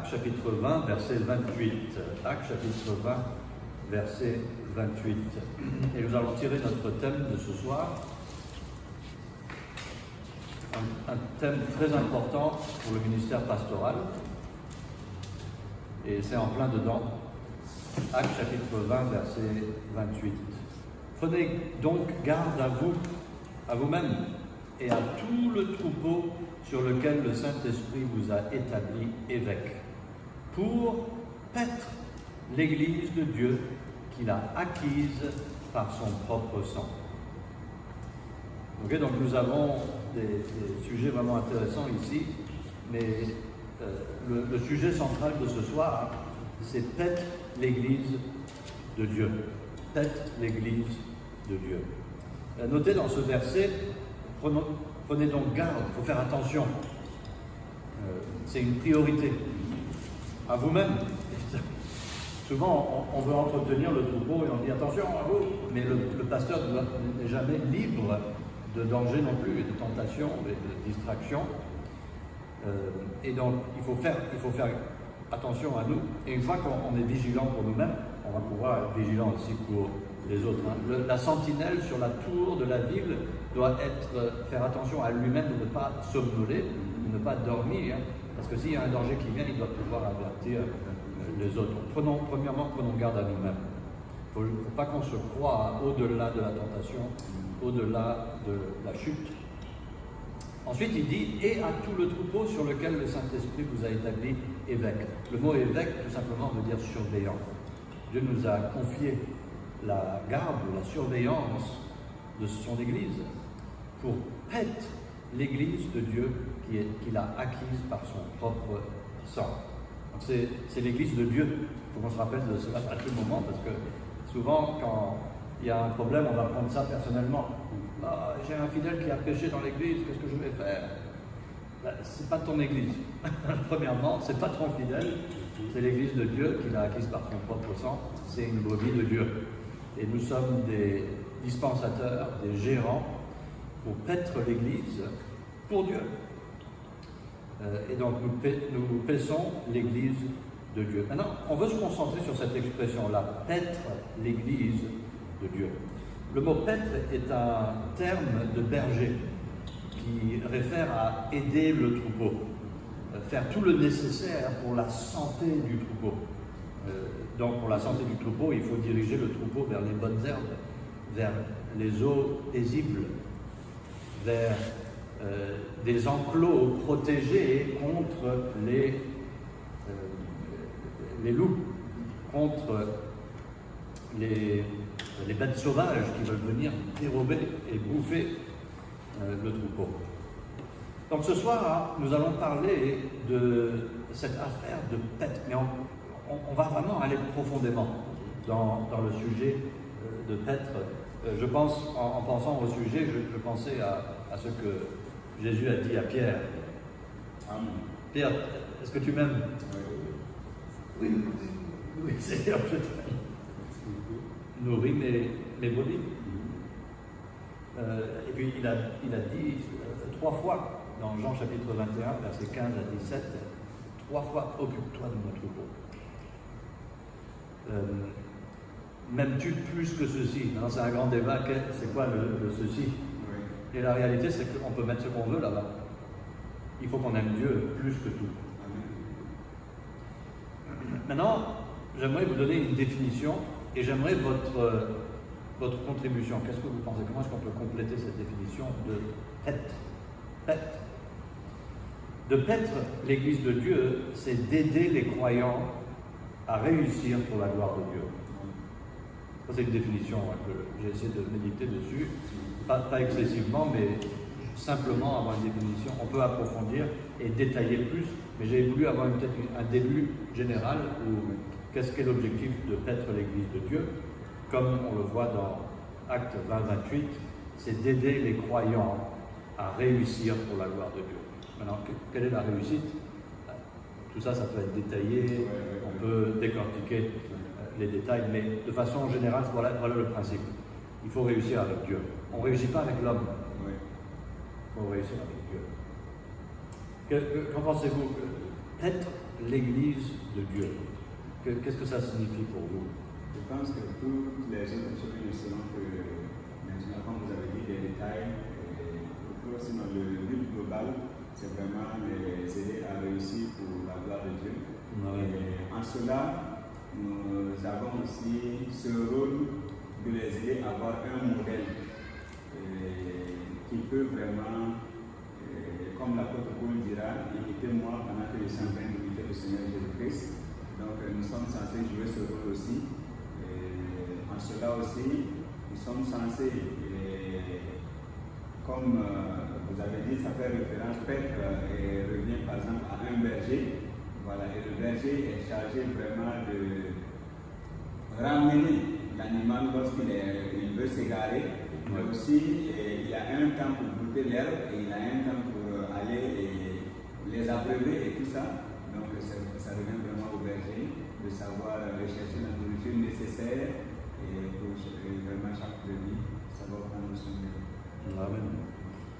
Actes chapitre 20, verset 28. Actes chapitre 20, verset 28. Et nous allons tirer notre thème de ce soir. Un thème très important pour le ministère pastoral. Et c'est en plein dedans. Actes chapitre 20, verset 28. Prenez donc garde à vous-même et à tout le troupeau sur lequel le Saint-Esprit vous a établi évêque, pour paître l'Église de Dieu qu'il a acquise par son propre sang. Okay, donc nous avons des sujets vraiment intéressants ici, mais le sujet central de ce soir, c'est paître l'Église de Dieu. Paître l'Église de Dieu. Notez dans ce verset, prenez donc garde, il faut faire attention. C'est une priorité. À vous-même. Souvent, on veut entretenir le troupeau et on dit attention à vous, mais le pasteur n'est jamais libre de danger non plus, et de tentation, et de distraction. Et donc, il faut faire attention à nous. Et une fois qu'on est vigilant pour nous-mêmes, on va pouvoir être vigilant aussi pour les autres. La sentinelle sur la tour de la ville doit faire attention à lui-même de ne pas somnoler, de ne pas dormir, parce que s'il y a un danger qui vient, il doit pouvoir avertir les autres. Premièrement, prenons garde à nous-mêmes. Il ne faut pas qu'on se croie au-delà de la tentation, au-delà de la chute. Ensuite, il dit « et à tout le troupeau sur lequel le Saint-Esprit vous a établi évêque ». Le mot « évêque », tout simplement, veut dire « surveillant ». Dieu nous a confié la garde, la surveillance de son Église pour paître l'Église de Dieu qu'il a acquise par son propre sang. C'est l'Église de Dieu. Il faut qu'on se rappelle de cela à tout moment, parce que souvent, quand il y a un problème, on va prendre ça personnellement. Ah, j'ai un fidèle qui a péché dans l'Église, qu'est-ce que je vais faire? C'est pas ton Église. Premièrement, c'est pas ton fidèle, c'est l'Église de Dieu qu'il a acquise par son propre sang. C'est une brebis de Dieu. Et nous sommes des dispensateurs, des gérants pour paître l'Église pour Dieu. Et donc nous paissons l'Église de Dieu. Maintenant, on veut se concentrer sur cette expression-là, paître l'Église de Dieu. Le mot paître est un terme de berger qui réfère à aider le troupeau, faire tout le nécessaire pour la santé du troupeau. Donc pour la santé du troupeau, il faut diriger le troupeau vers les bonnes herbes, vers les eaux paisibles, vers des enclos protégés contre les loups, contre les bêtes sauvages qui veulent venir dérober et bouffer le troupeau. Donc ce soir, nous allons parler de cette affaire de paître, mais on va vraiment aller profondément dans le sujet de paître. Je pense, en pensant au sujet, je pensais à ce que Jésus a dit à Pierre. Amen. Pierre, est-ce que tu m'aimes? Oui, Seigneur, je t'aime. Nourris mes brebis. Et puis il a dit 3 fois dans Jean chapitre 21, versets 15 à 17, 3 fois occupe-toi de mon troupeau. M'aimes-tu plus que ceci? C'est un grand débat, c'est quoi le ceci? Et la réalité, c'est qu'on peut mettre ce qu'on veut là-bas. Il faut qu'on aime Dieu plus que tout. Maintenant, j'aimerais vous donner une définition et j'aimerais votre contribution. Qu'est-ce que vous pensez? Comment est-ce qu'on peut compléter cette définition de paître? Paître. De paître l'Église de Dieu, c'est d'aider les croyants à réussir pour la gloire de Dieu. Ça, c'est une définition que j'ai essayé de méditer dessus. Pas excessivement, mais simplement avoir une définition. On peut approfondir et détailler plus, mais j'ai voulu avoir peut-être un début général où qu'est-ce qu'est l'objectif de paître l'Église de Dieu. Comme on le voit dans Actes 20-28, c'est d'aider les croyants à réussir pour la gloire de Dieu. Maintenant, quelle est la réussite? Tout ça, ça peut être détaillé, on peut décortiquer les détails, mais de façon générale, voilà le principe. Il faut réussir avec Dieu. On ne réussit pas avec l'homme. Il faut réussir avec Dieu. Qu'en pensez-vous? Paître l'Église de Dieu. Qu'est-ce que ça signifie pour vous? Je pense que toutes les autres choses ne seront que, maintenant, comme vous avez dit, des détails. Sinon, le but global, c'est vraiment les aider à réussir pour la gloire de Dieu. Et en cela, nous avons aussi ce rôle de les aider à avoir un modèle qui peut vraiment, comme l'apôtre Paul dira, imitez-moi pendant que je suis en train d'imiter le Seigneur Jésus-Christ. Donc nous sommes censés jouer ce rôle aussi. En cela aussi, nous sommes censés, comme vous avez dit, ça fait référence, Pètre revient par exemple à un berger. Voilà, et le berger est chargé vraiment de ramener l'animal lorsqu'il veut s'égarer. Mais aussi, il y a un temps pour brouter l'herbe et il a un temps pour aller et les abreuver et tout ça. Donc ça revient vraiment au berger de savoir rechercher la nourriture nécessaire et pour vraiment chaque brebis, savoir prendre son mieux. Amen.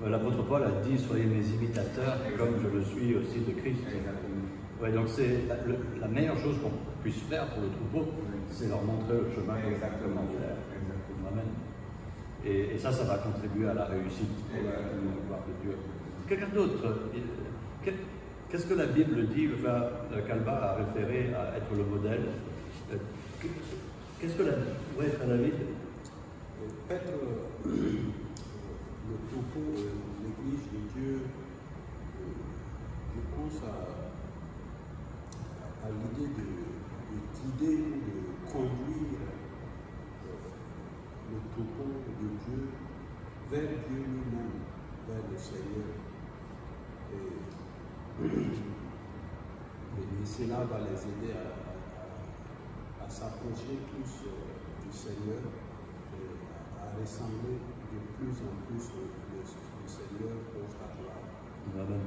L'apôtre Paul a dit, soyez mes imitateurs comme je le suis aussi de Christ. Exactement. Ouais, donc c'est la meilleure chose qu'on puisse faire pour le troupeau, c'est leur montrer le chemin exactement faire. Exactement. Amen. Et ça va contribuer à la réussite pour la gloire de Dieu. Quelqu'un d'autre, qu'est-ce que la Bible dit? Le frère Calva a référé à être le modèle. Qu'est-ce que la Bible? Oui, frère David. Être le troupeau, l'Église de Dieu, je pense à l'idée de guider ou de conduire le troupeau de Dieu vers Dieu lui-même, vers le Seigneur. Et cela va les aider à s'approcher plus du Seigneur, à ressembler de plus en plus le Seigneur pour sa gloire. Amen.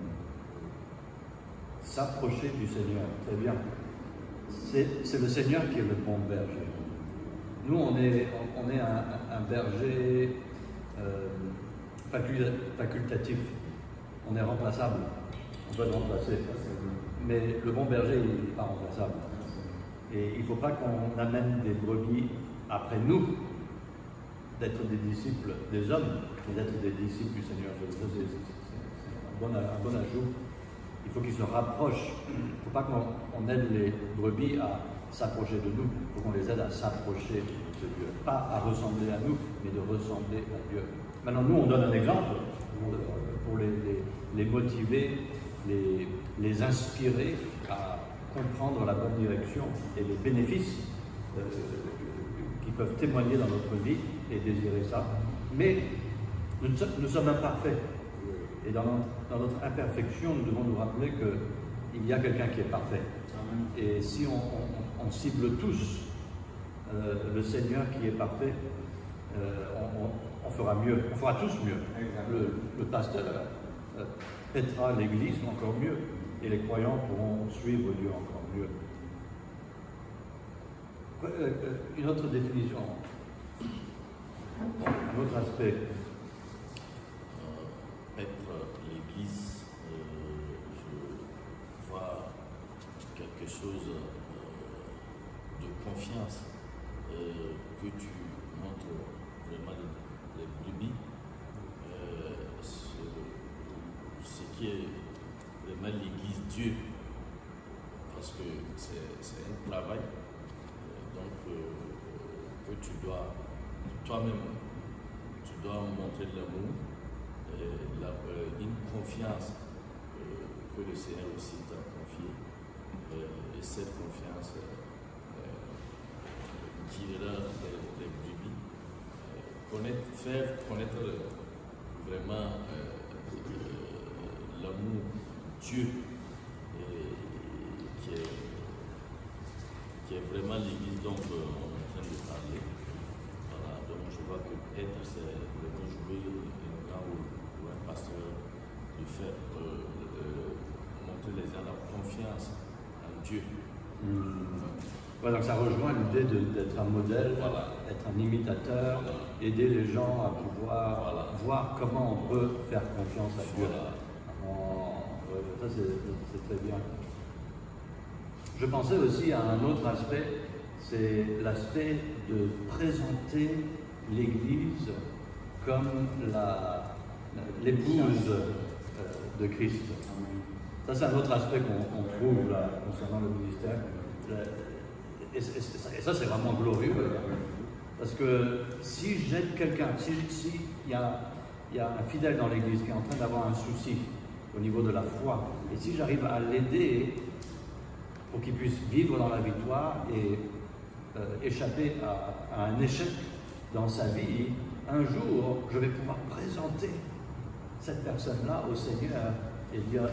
S'approcher du Seigneur, très bien. C'est le Seigneur qui est le bon berger. Nous, on est un berger facultatif. On est remplaçable. On peut le remplacer. Mais le bon berger, il n'est pas remplaçable. Et il ne faut pas qu'on amène des brebis après nous, d'être des disciples des hommes, mais d'être des disciples du Seigneur. C'est un bon ajout. Il faut qu'ils se rapprochent. Il ne faut pas qu'on aide les brebis à s'approcher de nous. Il faut qu'on les aide à s'approcher de Dieu. Pas à ressembler à nous, mais de ressembler à Dieu. Maintenant, nous, on donne un exemple pour les motiver, les inspirer à comprendre la bonne direction et les bénéfices qui peuvent témoigner dans notre vie et désirer ça. Mais nous sommes imparfaits. Et dans notre imperfection, nous devons nous rappeler qu'il y a quelqu'un qui est parfait. Et si on cible tous le Seigneur qui est parfait, on fera mieux. On fera tous mieux. Le pasteur pètera l'Église encore mieux. Et les croyants pourront suivre Dieu encore mieux. Une autre définition, un autre aspect. Être l'Église, je vois quelque chose de confiance que tu montres vraiment les brebis. Ce qui est vraiment l'Église Dieu, parce que c'est un travail que tu dois toi-même, tu dois montrer de l'amour, une confiance que le Seigneur aussi t'a confiée, et cette confiance guidera les brebis, faire connaître vraiment l'amour Dieu qui est vraiment l'Église dont on est en train de parler. Voilà, donc je vois que être c'est vraiment jouer un grand rôle pour un pasteur de faire montrer les gens la confiance en Dieu. Ouais, donc ça rejoint l'idée d'être un modèle, voilà, être un imitateur, voilà, aider les gens à pouvoir voilà, voir comment on peut faire confiance à Dieu. Voilà. Ça c'est très bien. je pensais aussi à un autre aspect, c'est l'aspect de présenter l'Église comme l'épouse de Christ. Ça, c'est un autre aspect qu'on trouve là, concernant le ministère. Et ça, c'est vraiment glorieux. Parce que si j'aide quelqu'un, si il y a un fidèle dans l'Église qui est en train d'avoir un souci au niveau de la foi, et si j'arrive à l'aider pour qu'il puisse vivre dans la victoire et échapper à un échec dans sa vie, un jour, je vais pouvoir présenter cette personne-là au Seigneur et dire,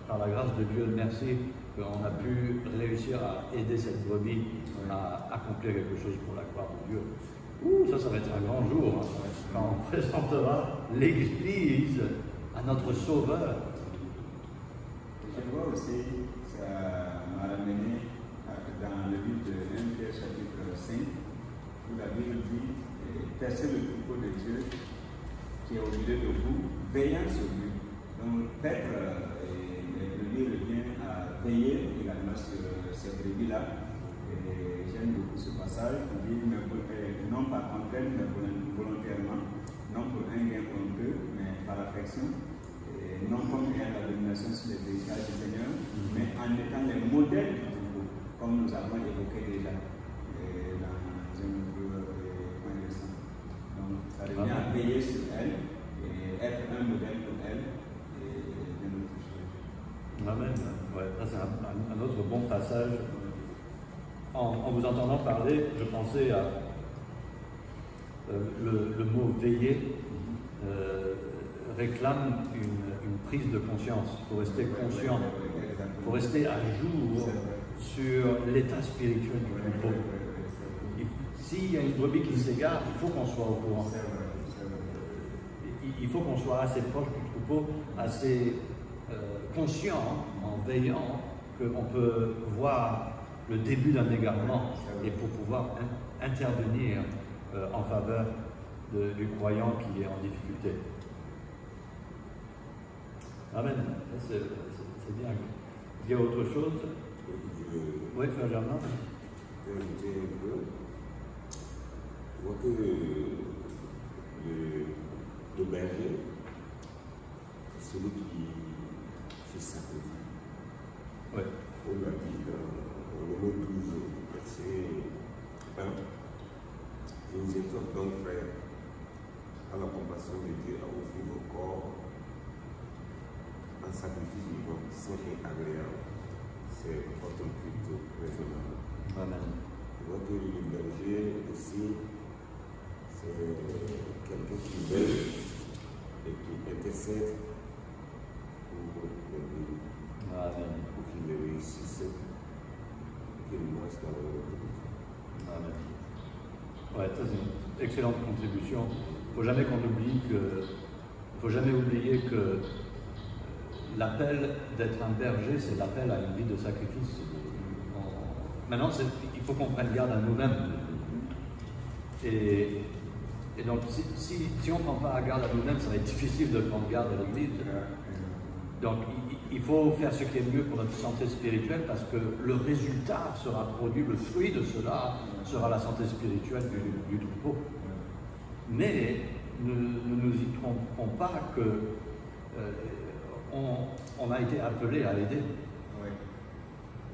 par la grâce de Dieu, merci qu'on a pu réussir à aider cette brebis à accomplir quelque chose pour la gloire de Dieu. Ça va être un grand jour, hein, quand on présentera l'Église à notre Sauveur. Je vois aussi, ça m'a ramené dans le livre de 1 Pierre chapitre 5, où la Bible dit, percez le troupeau de Dieu qui est au milieu de vous, veillant sur lui. Donc, Pètre, lui revient à veiller également sur ces brebis-là. Et j'aime beaucoup ce passage. Il dit, non pas contraire, mais volontairement, non pour un gain honteux, mais par affection, et non comme ayant la domination sur les héritages du Seigneur, mais en étant les modèles du troupeau, comme nous avons évoqué déjà dans un point récent. Donc, ça revient à veiller sur elle et être un modèle pour elle et de notre chose. Amen. Ouais, ça c'est un autre bon passage. En vous entendant parler, je pensais à le mot veiller réclame une prise de conscience. Il faut rester conscient, il faut rester à jour sur l'état spirituel du troupeau. S'il y a une brebis qui s'égare, il faut qu'on soit au courant. Il faut qu'on soit assez proche du troupeau, assez conscient, en veillant, qu'on peut voir le début d'un égarement et pour pouvoir intervenir en faveur du croyant qui est en difficulté. Amen. C'est bien. Il y a autre chose? Oui, Frère Germain. Je vais ajouter un peu. Je vois que le berger, c'est celui qui se sacrifie. Oui. On l'a dit dans Romains 12, verset 1. Je vous exhorte donc, frères, à la compassion de Dieu, à offrir vos corps en sacrifice vivant, saint et agréable. C'est votre culte raisonnable. Amen. Je vois que le berger aussi, c'est quelqu'un qui veille et qui intercède pour les brebis, Amen. pour qu'ils réussissent, qu'ils marchent dans leur autorité. Amen. Ouais, ça c'est une excellente contribution. Il ne faut jamais oublier que l'appel d'être un berger, c'est l'appel à une vie de sacrifice. Maintenant, il faut qu'on prenne garde à nous-mêmes. Et donc, si on ne prend pas garde à nous-mêmes, ça va être difficile de prendre garde à l'Église. Donc, il faut faire ce qui est mieux pour notre santé spirituelle parce que le résultat sera produit, le fruit de cela sera la santé spirituelle du troupeau. Mais ne nous y trompons pas que on a été appelé à aider.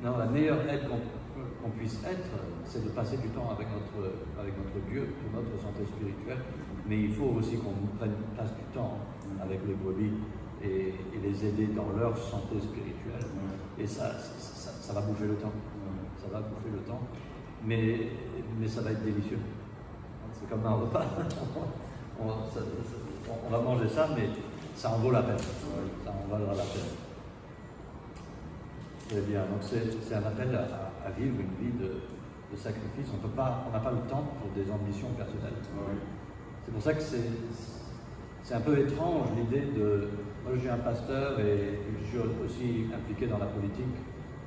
Non, la meilleure aide qu'on puisse être, c'est de passer du temps avec notre Dieu pour notre santé spirituelle. Mais il faut aussi qu'on passe du temps avec les brebis et les aider dans leur santé spirituelle. Et ça va bouffer le temps. Ça va bouffer le temps. Mais ça va être délicieux. C'est comme un repas. On va manger ça, mais ça en vaut la peine. Ça en valera la peine. Très bien. Donc c'est un appel à vivre une vie de sacrifice. On n'a pas le temps pour des ambitions personnelles. C'est pour ça que c'est un peu étrange l'idée de... Moi je suis un pasteur et je suis aussi impliqué dans la politique,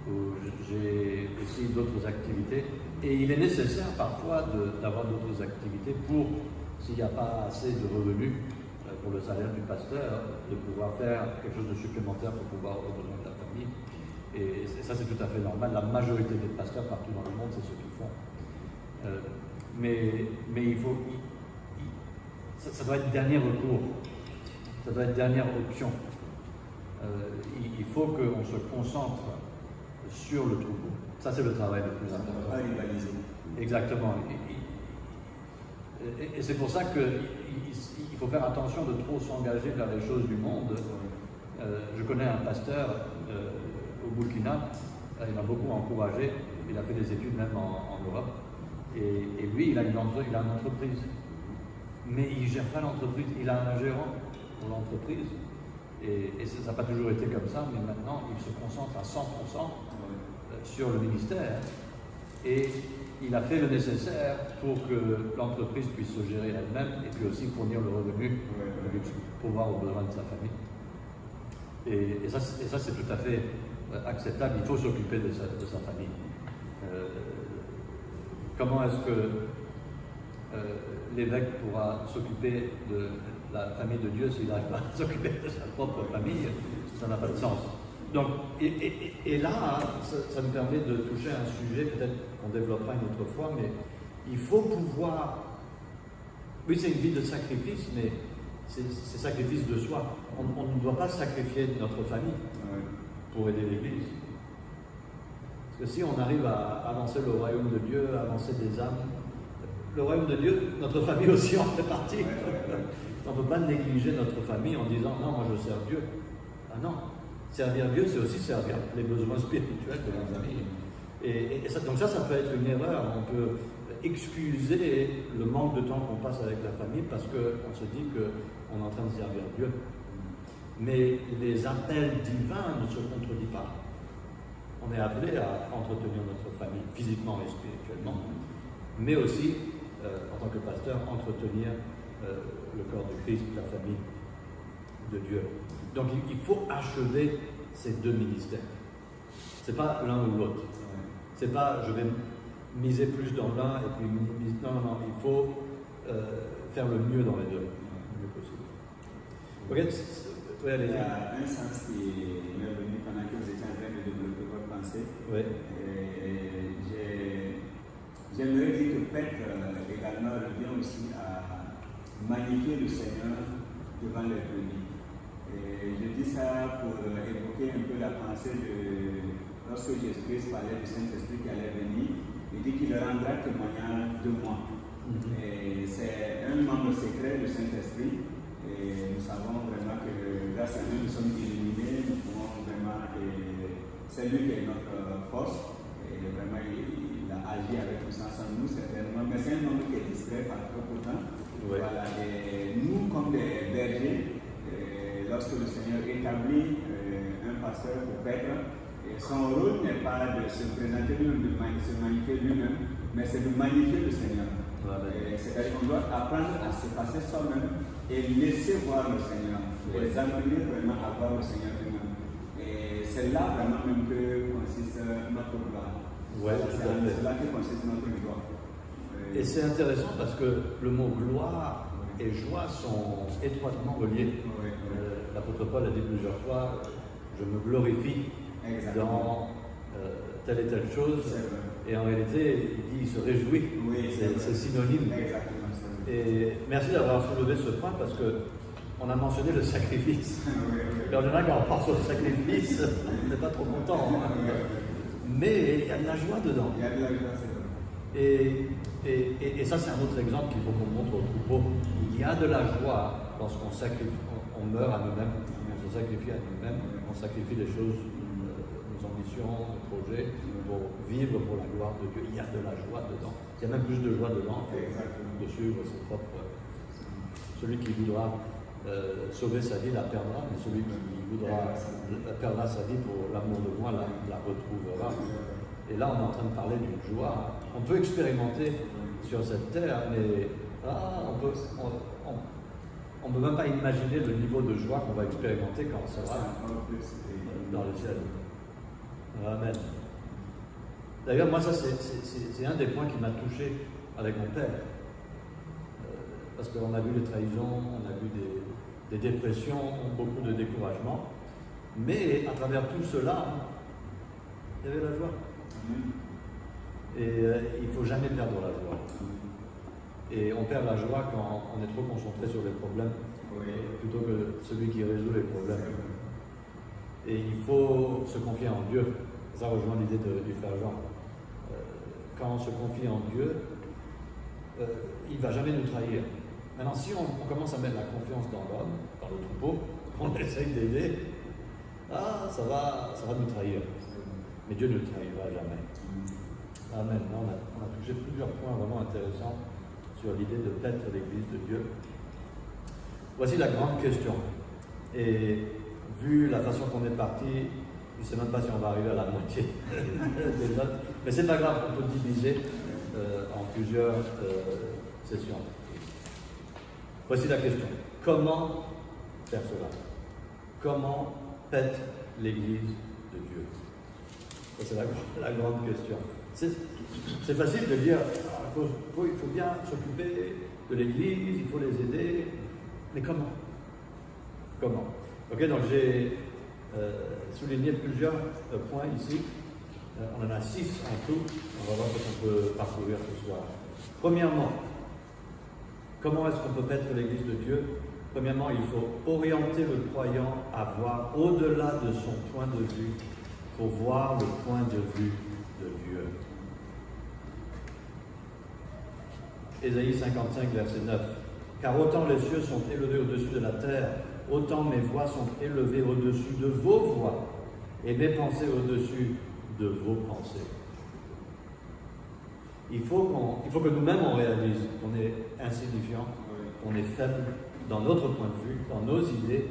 où j'ai aussi d'autres activités. Et il est nécessaire parfois d'avoir d'autres activités pour, s'il n'y a pas assez de revenus pour le salaire du pasteur, de pouvoir faire quelque chose de supplémentaire pour pouvoir aux besoins de la famille. Et ça, c'est tout à fait normal. La majorité des pasteurs partout dans le monde, c'est ce qu'ils font. Mais il faut. Ça doit être dernier recours. Ça doit être dernière option. Il faut qu'on se concentre sur le troupeau. Ça, c'est le travail le plus important. On ne va pas rivaliser. Exactement. Et c'est pour ça qu'il faut faire attention de trop s'engager vers les choses du monde. Je connais un pasteur au Burkina, il m'a beaucoup encouragé, il a fait des études même en Europe, et lui, il a une entreprise. Mais il ne gère pas l'entreprise, il a un gérant pour l'entreprise, et ça n'a pas toujours été comme ça, mais maintenant, il se concentre à 100% sur le ministère, et il a fait le nécessaire pour que l'entreprise puisse se gérer elle-même et puis aussi fournir le revenu pour voir aux besoins de sa famille. Et ça, c'est tout à fait acceptable. Il faut s'occuper de sa famille. Comment est-ce que l'évêque pourra s'occuper de la famille de Dieu s'il n'arrive pas à s'occuper de sa propre famille? Ça n'a pas de sens. Donc, et là, ça nous permet de toucher un sujet, peut-être qu'on développera une autre fois, mais il faut pouvoir... Oui, c'est une vie de sacrifice, mais c'est sacrifice de soi. On ne doit pas sacrifier notre famille pour aider l'Église. Parce que si on arrive à avancer le royaume de Dieu, à avancer des âmes, le royaume de Dieu, notre famille aussi en fait partie. On ne peut pas négliger notre famille en disant non, moi je sers Dieu. Ah non, servir Dieu, c'est aussi servir les besoins spirituels de la famille. Donc ça peut être une erreur. On peut excuser le manque de temps qu'on passe avec la famille parce qu'on se dit qu'on est en train de servir Dieu. Mais les appels divins ne se contredisent pas. On est appelé à entretenir notre famille physiquement et spirituellement, mais aussi, en tant que pasteur, entretenir le corps de Christ, la famille de Dieu. Donc il faut achever ces deux ministères. C'est pas l'un ou l'autre. C'est pas je vais miser plus dans l'un et puis miser. Non, il faut faire le mieux dans les deux, le mieux possible. Ok, Il y a un sens qui m'est venu pendant que vous étiez en train de développer votre pensée. Oui. J'aimerais dire que Pâques également revient aussi à magnifier le Seigneur devant les brebis. Je dis ça pour évoquer un peu la pensée de lorsque Jésus-Christ parlait du Saint-Esprit qui allait venir, il dit qu'il rendra témoignage de moi. C'est un membre secret du Saint-Esprit. Et nous savons vraiment que grâce à lui, nous sommes illuminés, nous pouvons vraiment. C'est lui qui est notre force. Et vraiment, il a agi avec puissance en nous, certainement. Mais c'est un homme qui est discret par trop pourtant. Ouais. Voilà, et nous, comme des bergers, lorsque le Seigneur établit un pasteur pour Pâques, son rôle n'est pas de se présenter lui-même, de se magnifier lui-même, mais c'est de magnifier le Seigneur. C'est-à-dire qu'on doit apprendre à se passer soi-même et laisser voir le Seigneur, les amener vraiment à voir le Seigneur lui-même. Et c'est là vraiment même que consiste notre gloire. C'est là que consiste notre gloire. Et c'est intéressant parce que le mot gloire et joie sont étroitement reliés. L'apôtre Paul a dit plusieurs fois, je me glorifie dans telle et telle chose. Et en réalité, il dit, il se réjouit. C'est synonyme. Exactement. Et merci d'avoir soulevé ce point parce qu'on a mentionné le sacrifice. Et en général, quand on pense au sacrifice, on n'est pas trop content. Mais il y a de la joie dedans. Il y a de la joie, c'est vrai. Et ça, c'est un autre exemple qu'il faut qu'on montre au troupeau. Il y a de la joie lorsqu'on on meurt à nous-mêmes, on se sacrifie à nous-mêmes, on sacrifie les choses, nos ambitions, nos projets, pour vivre pour la gloire de Dieu. Il y a de la joie dedans. Il y a même plus de joie dedans que de suivre ses propres. Celui qui voudra sauver sa vie la perdra, mais celui qui voudra perdra sa vie pour l'amour de moi la retrouvera. Et là, on est en train de parler d'une joie. On peut expérimenter sur cette terre, mais on ne peut même pas imaginer le niveau de joie qu'on va expérimenter quand on sera dans le ciel. Amen. D'ailleurs, moi, ça, c'est un des points qui m'a touché avec mon père. Parce qu'on a vu les trahisons, on a vu des dépressions, beaucoup de découragement. Mais à travers tout cela, Il y avait la joie. Amen. Et il ne faut jamais perdre la joie. Et on perd la joie quand on est trop concentré sur les problèmes Oui. plutôt que celui qui résout les problèmes. Et il faut se confier en Dieu. Ça rejoint l'idée du frère Jean. Quand on se confie en Dieu, il ne va jamais nous trahir. Maintenant, si on commence à mettre la confiance dans l'homme, dans le troupeau, qu'on essaye d'aider, ça va nous trahir. Mais Dieu ne nous trahira jamais. Amen. On a touché plusieurs points vraiment intéressants sur l'idée de paître l'Église de Dieu. Voici la grande question. Et vu la façon qu'on est parti, je ne sais même pas si on va arriver à la moitié des notes, mais c'est pas grave, on peut diviser en plusieurs sessions. Voici la question. Comment faire cela? Comment paître l'Église de Dieu? Ça, c'est la grande question. C'est facile de dire il faut bien s'occuper de l'Église, il faut les aider, mais comment? Comment? Ok, donc j'ai souligné plusieurs points ici. On en a 6 en tout. On va voir ce qu'on peut parcourir ce soir. Premièrement, comment est-ce qu'on peut paître l'Église de Dieu? Premièrement, il faut orienter le croyant à voir au-delà de son point de vue pour voir le point de vue de Dieu. Ésaïe 55, verset 9. Car autant les cieux sont élevés au-dessus de la terre, autant mes voix sont élevées au-dessus de vos voix, et mes pensées au-dessus de vos pensées. Il faut que nous-mêmes on réalise qu'on est insignifiant, qu'on est faible dans notre point de vue, dans nos idées.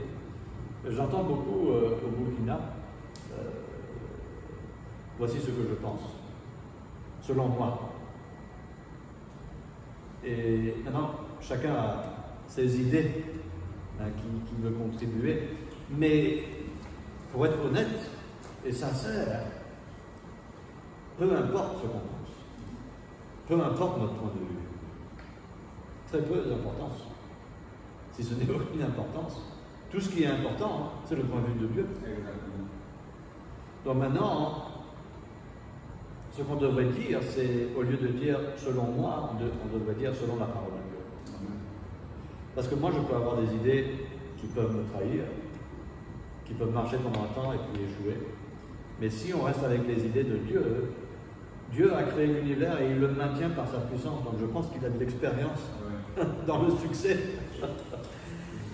J'entends beaucoup au Burkina, voici ce que je pense, selon moi. Et maintenant, chacun a ses idées qui veut contribuer, mais pour être honnête et sincère, peu importe ce qu'on pense, peu importe notre point de vue, très peu d'importance, si ce n'est aucune importance. Tout ce qui est important, c'est le point de vue de Dieu. Exactement. Donc maintenant, ce qu'on devrait dire, c'est, au lieu de dire selon moi, on devrait dire selon la parole de Dieu. Parce que moi, je peux avoir des idées qui peuvent me trahir, qui peuvent marcher pendant un temps et puis échouer. Mais si on reste avec les idées de Dieu, Dieu a créé l'univers et il le maintient par sa puissance. Donc je pense qu'il a de l'expérience dans le succès.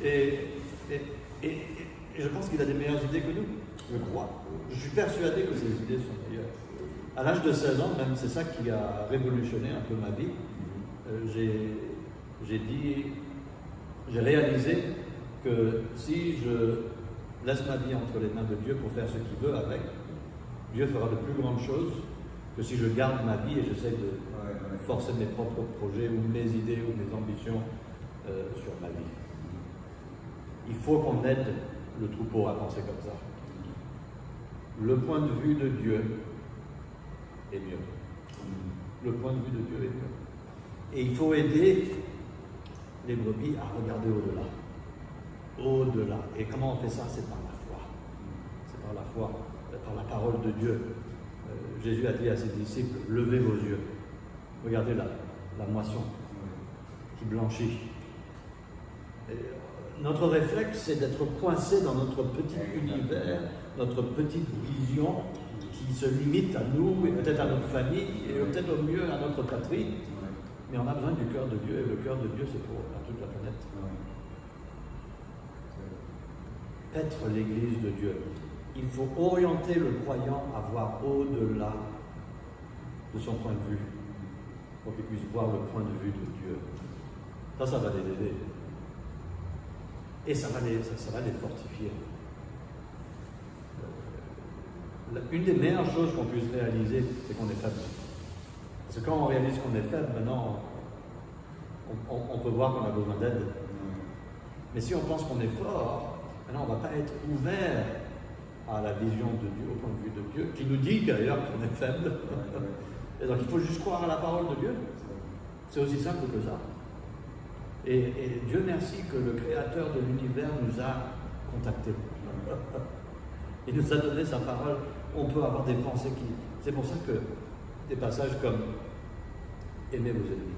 Et je pense qu'il a des meilleures idées que nous, je crois. Je suis persuadé que ses idées sont meilleures. À l'âge de 16 ans, même, c'est ça qui a révolutionné un peu ma vie. J'ai réalisé que si je laisse ma vie entre les mains de Dieu pour faire ce qu'il veut avec, Dieu fera de plus grandes choses que si je garde ma vie et j'essaie de forcer mes propres projets ou mes idées ou mes ambitions sur ma vie. Il faut qu'on aide le troupeau à penser comme ça. Le point de vue de Dieu est mieux. Le point de vue de Dieu est mieux. Et il faut aider les brebis à regarder au-delà. Au-delà. Et comment on fait ça? C'est par la foi. C'est par la foi, par la parole de Dieu. Jésus a dit à ses disciples, levez vos yeux. Regardez la moisson qui blanchit. Notre réflexe, c'est d'être coincé dans notre petit univers, notre petite vision qui se limite à nous et peut-être à notre famille et peut-être au mieux à notre patrie. Mais on a besoin du cœur de Dieu et le cœur de Dieu, c'est pour toute la planète. Paître l'Église de Dieu. Il faut orienter le croyant à voir au-delà de son point de vue pour qu'il puisse voir le point de vue de Dieu. Ça va les aider. Et ça va les fortifier. Une des meilleures choses qu'on puisse réaliser, c'est qu'on est faible. Parce que quand on réalise qu'on est faible, maintenant, on peut voir qu'on a besoin d'aide. Mais si on pense qu'on est fort, maintenant on ne va pas être ouvert à la vision de Dieu, au point de vue de Dieu, qui nous dit d'ailleurs qu'on est faible. Et donc il faut juste croire à la parole de Dieu. C'est aussi simple que ça. Et Dieu merci que le Créateur de l'univers nous a contactés. Il nous a donné sa parole on peut avoir des pensées qui... C'est pour ça que des passages comme « Aimez vos ennemis ».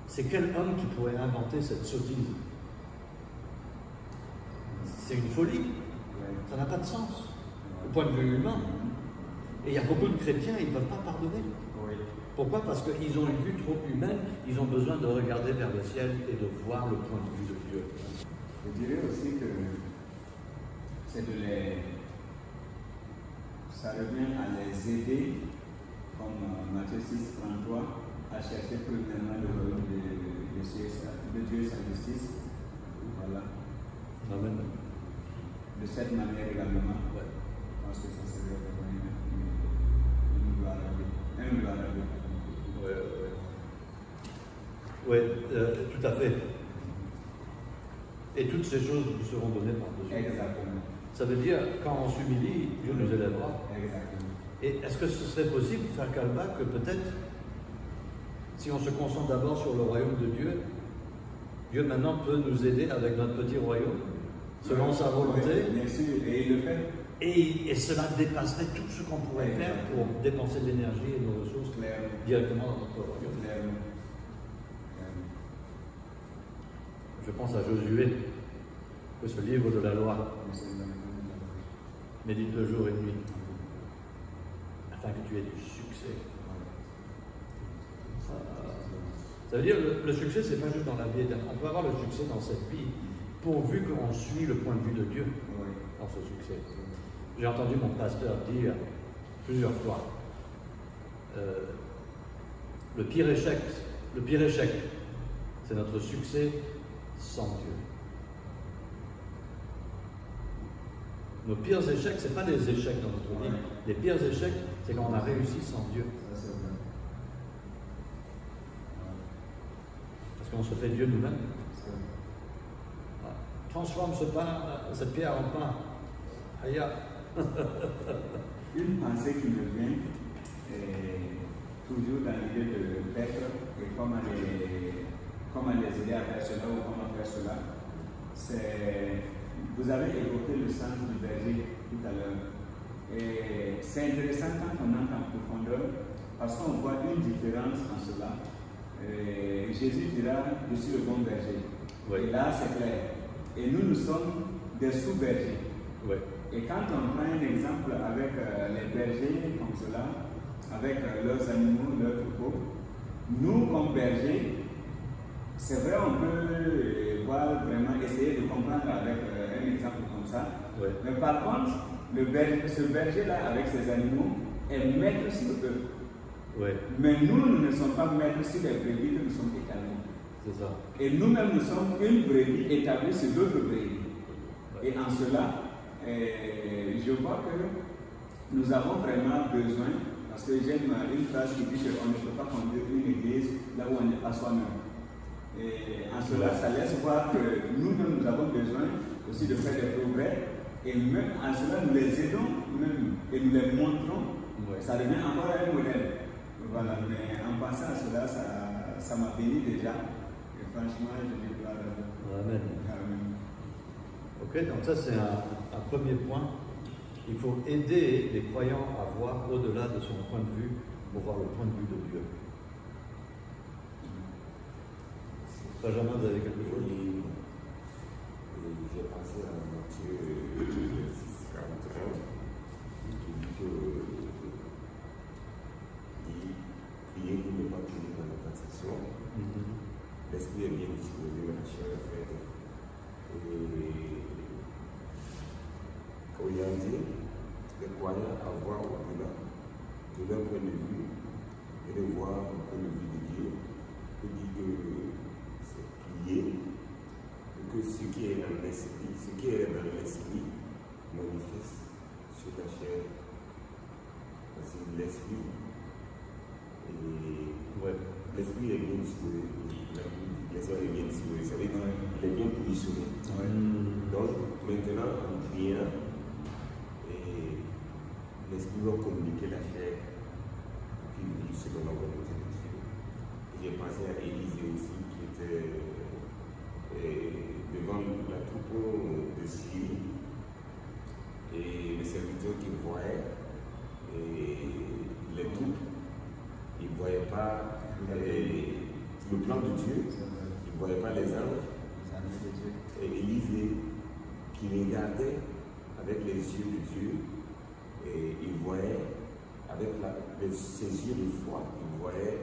C'est quel homme qui pourrait inventer cette sottise? C'est une folie. Ça n'a pas de sens, au point de vue humain. Et il y a beaucoup de chrétiens, ils ne peuvent pas pardonner. Oui. Pourquoi? Parce qu'ils ont une vue trop humaine, ils ont besoin de regarder vers le ciel et de voir le point de vue de Dieu. Je dirais aussi que c'est de les... Ça revient à les aider, comme Matthieu 6, 33, à chercher premièrement le royaume de Dieu et sa justice. Voilà. Amen. De cette manière également, Ouais. je pense que ça serait vraiment une gloire à Dieu. Une gloire à Dieu. Oui, tout à fait. Et toutes ces choses nous seront données par Dieu. Exactement. Ça veut dire, quand on s'humilie, Dieu nous élèvera. Exactement. Et est-ce que ce serait possible, faire Kalba, que peut-être, si on se concentre d'abord sur le royaume de Dieu, Dieu maintenant peut nous aider avec notre petit royaume, selon sa volonté, Bien sûr, et il le fait. et cela dépasserait tout ce qu'on pourrait faire pour dépenser de l'énergie et nos ressources Clairement. directement dans notre royaume. Clairement. Je pense à Josué, que ce livre de la loi, médite-le jour et nuit, afin que tu aies du succès. Ça veut dire le succès, c'est pas juste dans la vie éternelle. On peut avoir le succès dans cette vie, pourvu qu'on suit le point de vue de Dieu dans ce succès. J'ai entendu mon pasteur dire plusieurs fois, le pire échec, c'est notre succès sans Dieu. Nos pires échecs, ce n'est pas des échecs dans notre vie. Les pires échecs, c'est quand on a réussi sans Dieu. Ça, c'est vrai. Parce qu'on se fait Dieu nous-mêmes. C'est vrai. Voilà. Transforme ce pain, cette pierre en pain. Aïe. Une pensée qui me vient, toujours dans l'idée de Petre et comment les aider à faire cela ou comment faire cela, c'est, vous avez évoqué le sens du berger tout à l'heure. Et c'est intéressant quand on entre en profondeur parce qu'on voit une différence en cela. Jésus dira, je suis le bon berger. Oui. Et là, c'est clair. Et nous sommes des sous-bergers. Oui. Et quand on prend un exemple avec les bergers comme cela, avec leurs animaux, leurs troupeaux, nous comme bergers, c'est vrai, on peut voir vraiment essayer de comprendre avec un exemple comme ça. Oui. Mais par contre, ce berger-là avec ses animaux est maître sur eux. Oui. Mais nous ne sommes pas maîtres sur les brebis que nous sommes établis. C'est ça. Et nous-mêmes, nous sommes une brebis établie sur d'autres brebis. Et en cela, je vois que nous avons vraiment besoin, parce que j'aime une phrase qui dit qu'on ne peut pas conduire une église là où on n'est pas soi-même. Et en cela, ça laisse voir que nous-mêmes, nous avons besoin aussi de faire des progrès. Et même en cela, nous les aidons même, et nous les montrons. Ouais. Ça devient encore un modèle. Voilà, mais en pensant à cela, ça m'a béni déjà. Et franchement, je dis gloire à Dieu. Amen. Amen. Ok, donc ça c'est un premier point. Il faut aider les croyants à voir au-delà de son point de vue pour voir le point de vue de Dieu. Benjamin, vous avez quelque chose? J'ai pensé à Matthieu 6, 41, qui dit que priez pour ne pas tomber dans la tentation. L'esprit est bien disposé, mais la chair est faible. Orienter les croyants à voir au-delà de leur point de vue et de voir le point de vue de Dieu, que dit que c'est prier, que ce qui est dans l'esprit manifeste sur la chair. Parce que l'esprit est bien disposé, l'esprit est bien disposé, ça veut dire qu'il est bien positionné. Donc maintenant en priant, l'esprit va communiquer la chair qui vit selon la volonté de Dieu. J'ai pensé à Élisée aussi qui était devant la troupe de Syrie. Et les serviteurs qui voyaient les troupes, ils ne voyaient pas le plan de Dieu, ils ne voyaient pas les anges. Et Élie qui regardait avec les yeux de Dieu, et il voyait avec ses yeux de foi, il voyait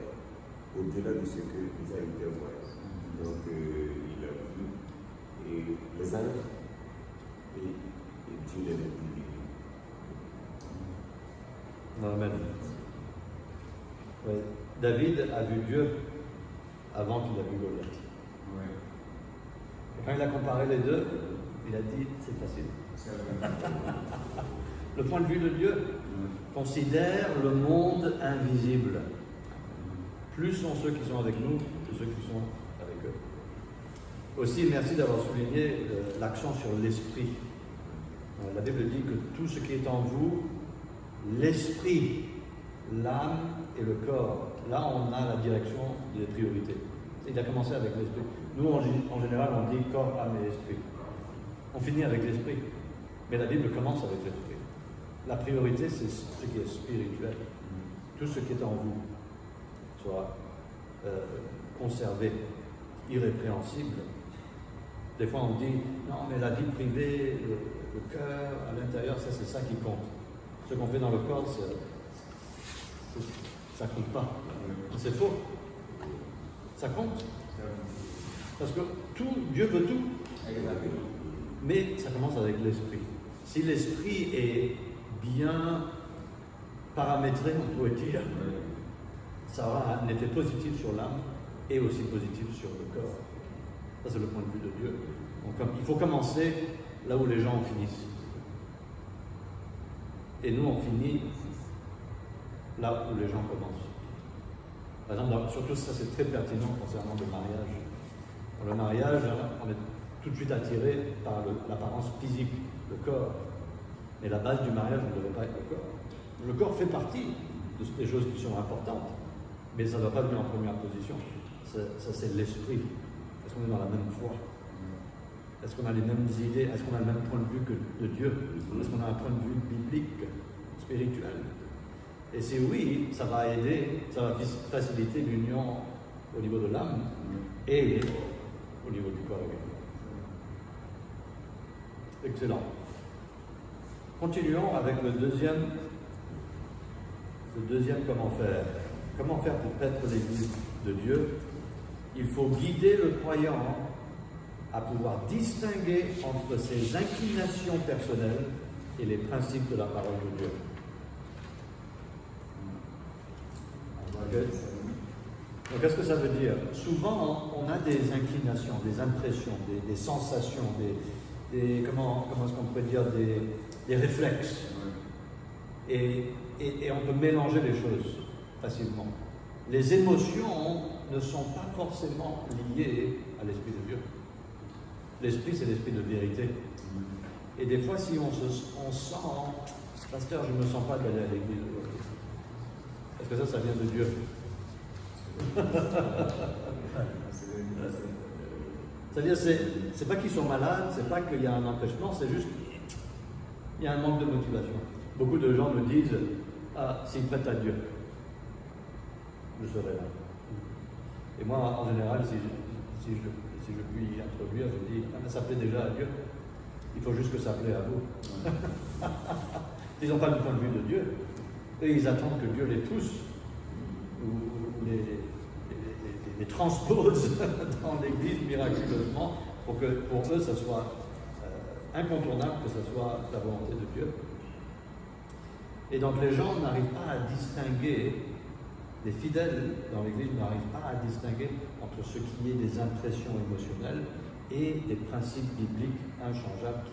au-delà de ce que les serviteurs voyaient. Donc il a vu et les anges et Dieu les a vus. Amen. Ouais. David a vu Dieu avant qu'il a vu Goliath. Ouais. Et quand il a comparé les deux, il a dit c'est facile. C'est vrai. Le point de vue de Dieu considère le monde invisible. Plus sont ceux qui sont avec nous que ceux qui sont avec eux. Aussi, merci d'avoir souligné l'accent sur l'esprit. La Bible dit que tout ce qui est en vous, l'esprit, l'âme et le corps, là on a la direction des priorités. Il a commencé avec l'esprit. Nous, en général, on dit corps, âme et esprit. On finit avec l'esprit. Mais la Bible commence avec l'esprit. La priorité, c'est ce qui est spirituel. Tout ce qui est en vous soit conservé, irrépréhensible. Des fois, on dit, non, mais la vie privée, le cœur, à l'intérieur, ça, c'est ça qui compte. Ce qu'on fait dans le corps, ça ne compte pas. C'est faux. Ça compte. Parce que Dieu veut tout. Mais ça commence avec l'esprit. Si l'esprit est bien paramétré, on pourrait dire, ça aura un effet positif sur l'âme et aussi positif sur le corps. Ça, c'est le point de vue de Dieu. Donc, il faut commencer là où les gens finissent. Et nous, on finit là où les gens commencent. Par exemple, surtout ça, c'est très pertinent concernant le mariage. Dans le mariage, on est tout de suite attiré par l'apparence physique, le corps. Mais la base du mariage ne devrait pas être le corps. Le corps fait partie des choses qui sont importantes, mais ça ne va pas venir en première position. Ça c'est l'esprit. Est-ce qu'on est dans la même foi? Est-ce qu'on a les mêmes idées? Est-ce qu'on a le même point de vue que de Dieu? Est-ce qu'on a un point de vue biblique, spirituel? Et si oui, ça va aider, ça va faciliter l'union au niveau de l'âme et au niveau du corps également. Excellent. Continuons avec le deuxième comment faire. Comment faire pour être l'Église de Dieu? Il faut guider le croyant à pouvoir distinguer entre ses inclinations personnelles et les principes de la parole de Dieu. Donc, qu'est-ce que ça veut dire? Souvent, on a des inclinations, des impressions, des sensations, comment est-ce qu'on pourrait dire, des réflexes. Et on peut mélanger les choses facilement. Les émotions ne sont pas forcément liées à l'Esprit de Dieu. L'Esprit, c'est l'Esprit de vérité. Et des fois, si on sent, pasteur, je ne me sens pas d'aller à l'église aujourd'hui. Est-ce que ça vient de Dieu? C'est-à-dire, c'est pas qu'ils sont malades, c'est pas qu'il y a un empêchement, c'est juste qu'il y a un manque de motivation. Beaucoup de gens me disent, s'ils prêtent à Dieu, je serai là. Et moi, en général, si je puis introduire, je dis, ça plaît déjà à Dieu. Il faut juste que ça plaît à vous. Ils n'ont pas le point de vue de Dieu. Et ils attendent que Dieu les pousse ou les transpose dans l'Église miraculeusement pour que pour eux, ça soit incontournable, que ce soit la volonté de Dieu. Et donc les gens n'arrivent pas à distinguer, les fidèles dans l'Église n'arrivent pas à distinguer entre ce qui est des impressions émotionnelles et des principes bibliques inchangeables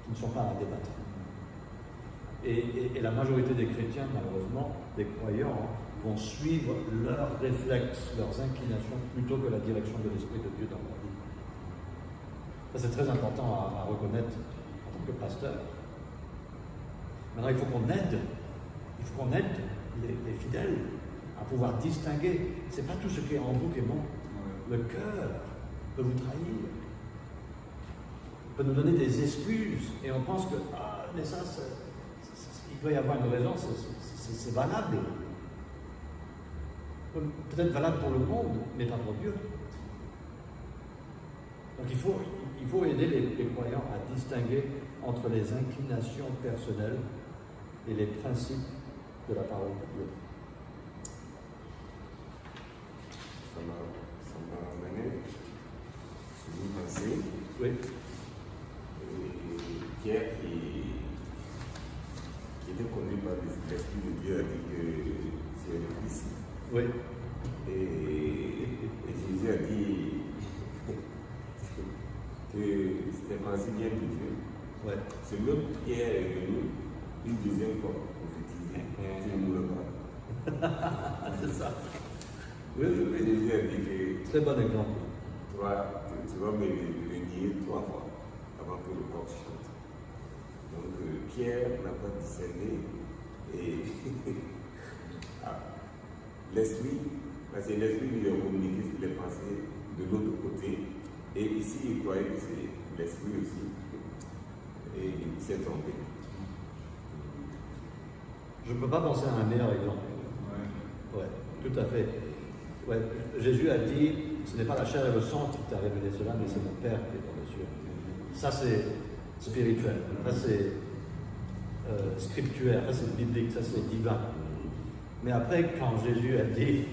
qui ne sont pas à débattre. Et la majorité des chrétiens, malheureusement, des croyants, vont suivre leurs réflexes, leurs inclinations, plutôt que la direction de l'Esprit de Dieu dans leur vie. Ça, c'est très important à reconnaître en tant que pasteur. Maintenant, il faut qu'on aide les fidèles à pouvoir distinguer. Ce n'est pas tout ce qui est en vous qui est bon. Le cœur peut vous trahir, peut nous donner des excuses, et on pense que mais ça doit y avoir une raison, c'est valable. Peut-être valable pour le monde, mais pas pour Dieu. Donc il faut aider les croyants à distinguer entre les inclinations personnelles et les principes de la parole de Dieu. Ça m'a amené sur une pensée. Oui. Pierre, qui était conduit par l'Esprit de Dieu, a dit que tu es le Christ. Oui. Et Jésus a dit que c'était pensée bien de Dieu. Ouais. C'est même Pierre est venu une deuxième fois prophétiser. Tu ne mourras pas. C'est ça. Oui, Jésus a dit que Très bon exemple. tu vas me nier 3 fois avant que le coq chante. Donc Pierre n'a pas discerné et l'esprit, parce que l'esprit lui a communiqué les pensées de l'autre côté, et ici il croyait que c'est l'esprit aussi, et il s'est trompé. Je ne peux pas penser à un meilleur exemple. Ouais, tout à fait. Ouais, Jésus a dit, ce n'est pas la chair et le sang qui t'a révélé cela, mais c'est mon Père qui est dans les cieux. Ça c'est spirituel, ça c'est scripturaire, ça c'est biblique, ça c'est divin. Mais après, quand Jésus a dit, il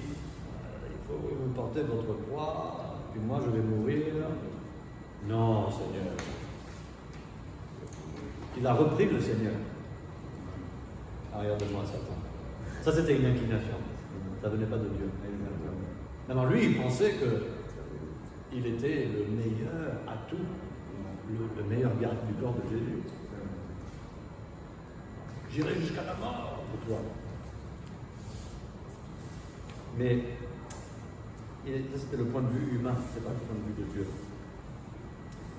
faut que vous portez votre croix, puis moi je vais mourir, non Seigneur. Il a repris le Seigneur. Arrière de moi, Satan. Ça c'était une inclination, ça ne venait pas de Dieu. Maintenant lui, il pensait qu'il était le meilleur à tout, le meilleur garde du corps de Jésus. J'irai jusqu'à la mort pour toi. Mais ça c'était le point de vue humain, ce n'est pas le point de vue de Dieu.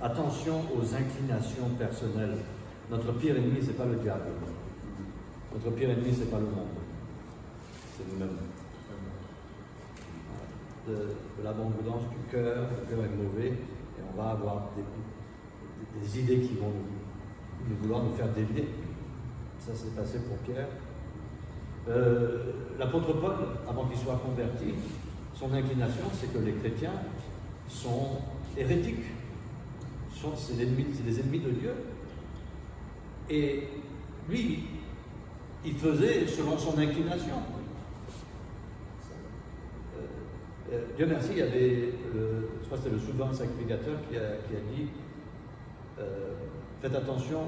Attention aux inclinations personnelles. Notre pire ennemi, ce n'est pas le diable. Notre pire ennemi, ce n'est pas le monde. C'est nous-mêmes. De l'abondance du cœur, le cœur est mauvais, et on va avoir des idées qui vont nous vouloir nous faire dévier. Ça s'est passé pour Pierre. L'apôtre Paul, avant qu'il soit converti, son inclination, c'est que les chrétiens sont hérétiques. C'est des ennemis de Dieu. Et lui, il faisait selon son inclination. Dieu merci, il y avait, je crois que c'était le souverain sacrificateur qui a dit faites attention,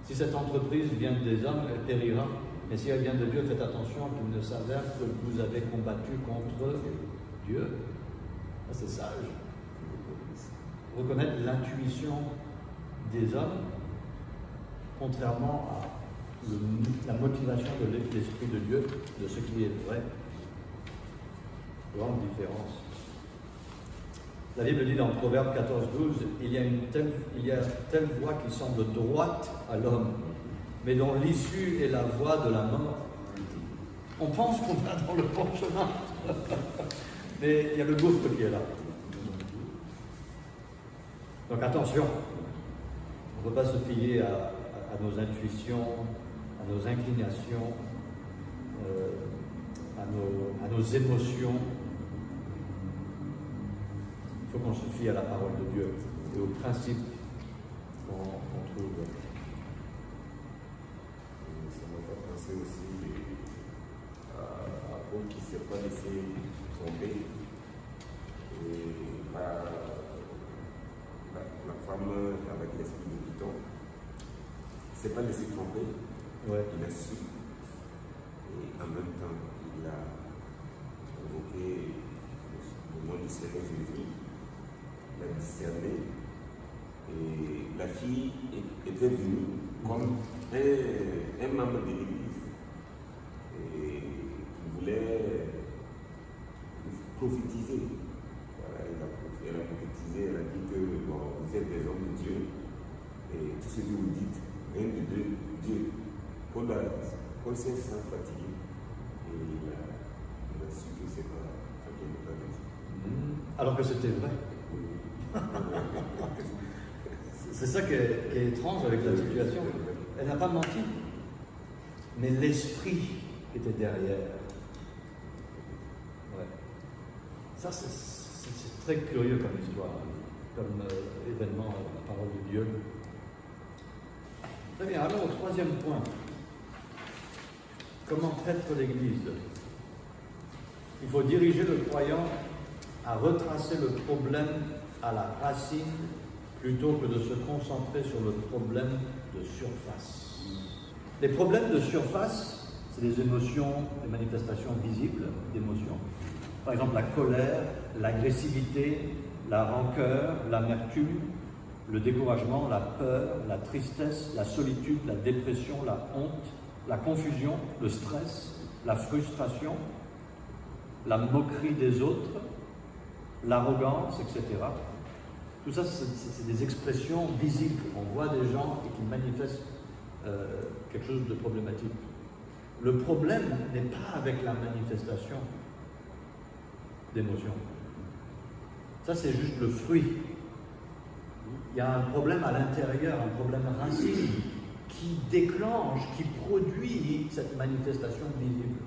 si cette entreprise vient des hommes, elle périra, mais si elle vient de Dieu, faites attention qu'il ne s'avère que vous avez combattu contre Dieu. Ça, c'est sage. Reconnaître l'intuition des hommes, contrairement à la motivation de l'Esprit de Dieu, de ce qui est vrai. Grande différence. La Bible dit dans Proverbe 14:12, il y a telle voie qui semble droite à l'homme, mais dont l'issue est la voie de la mort. On pense qu'on va dans le bon chemin, mais il y a le gouffre qui est là. Donc attention, on ne peut pas se fier à nos intuitions, à nos inclinations, à nos émotions. Il faut qu'on se fie à la parole de Dieu et aux principes qu'on trouve. Ça m'a fait penser aussi à Paul qui ne s'est pas laissé tromper par la femme avec l'esprit de Python. Il ne s'est pas laissé tromper, Ouais. il a su, et en même temps il a évoqué le nom du Seigneur Jésus, il a discerné, et la fille était venue comme un membre de l'église, et il voulait prophétiser. Voilà, elle a prophétisé, elle a dit que bon, vous êtes des hommes de Dieu, et tout ce que vous dites vient de Dieu. Paul s'est fatigué, et il a su que c'est pas ça qui n'est pas Dieu. Alors que c'était vrai. C'est ça qui est étrange avec la situation. Elle n'a pas menti. mais l'esprit qui était derrière. Ouais. Ça, c'est très curieux comme histoire, comme événement, la parole de Dieu. Très bien, allons au troisième point. Comment traiter l'Église? Il faut diriger le croyant à retracer le problème à la racine plutôt que de se concentrer sur le problème de surface. Les problèmes de surface, c'est les émotions, les manifestations visibles d'émotions. Par exemple, la colère, l'agressivité, la rancœur, l'amertume, le découragement, la peur, la tristesse, la solitude, la dépression, la honte, la confusion, le stress, la frustration, la moquerie des autres, l'arrogance, etc. Tout ça, c'est des expressions visibles. On voit des gens qui manifestent quelque chose de problématique. Le problème n'est pas avec la manifestation d'émotions. Ça, c'est juste le fruit. Il y a un problème à l'intérieur, un problème racine qui déclenche, qui produit cette manifestation visible.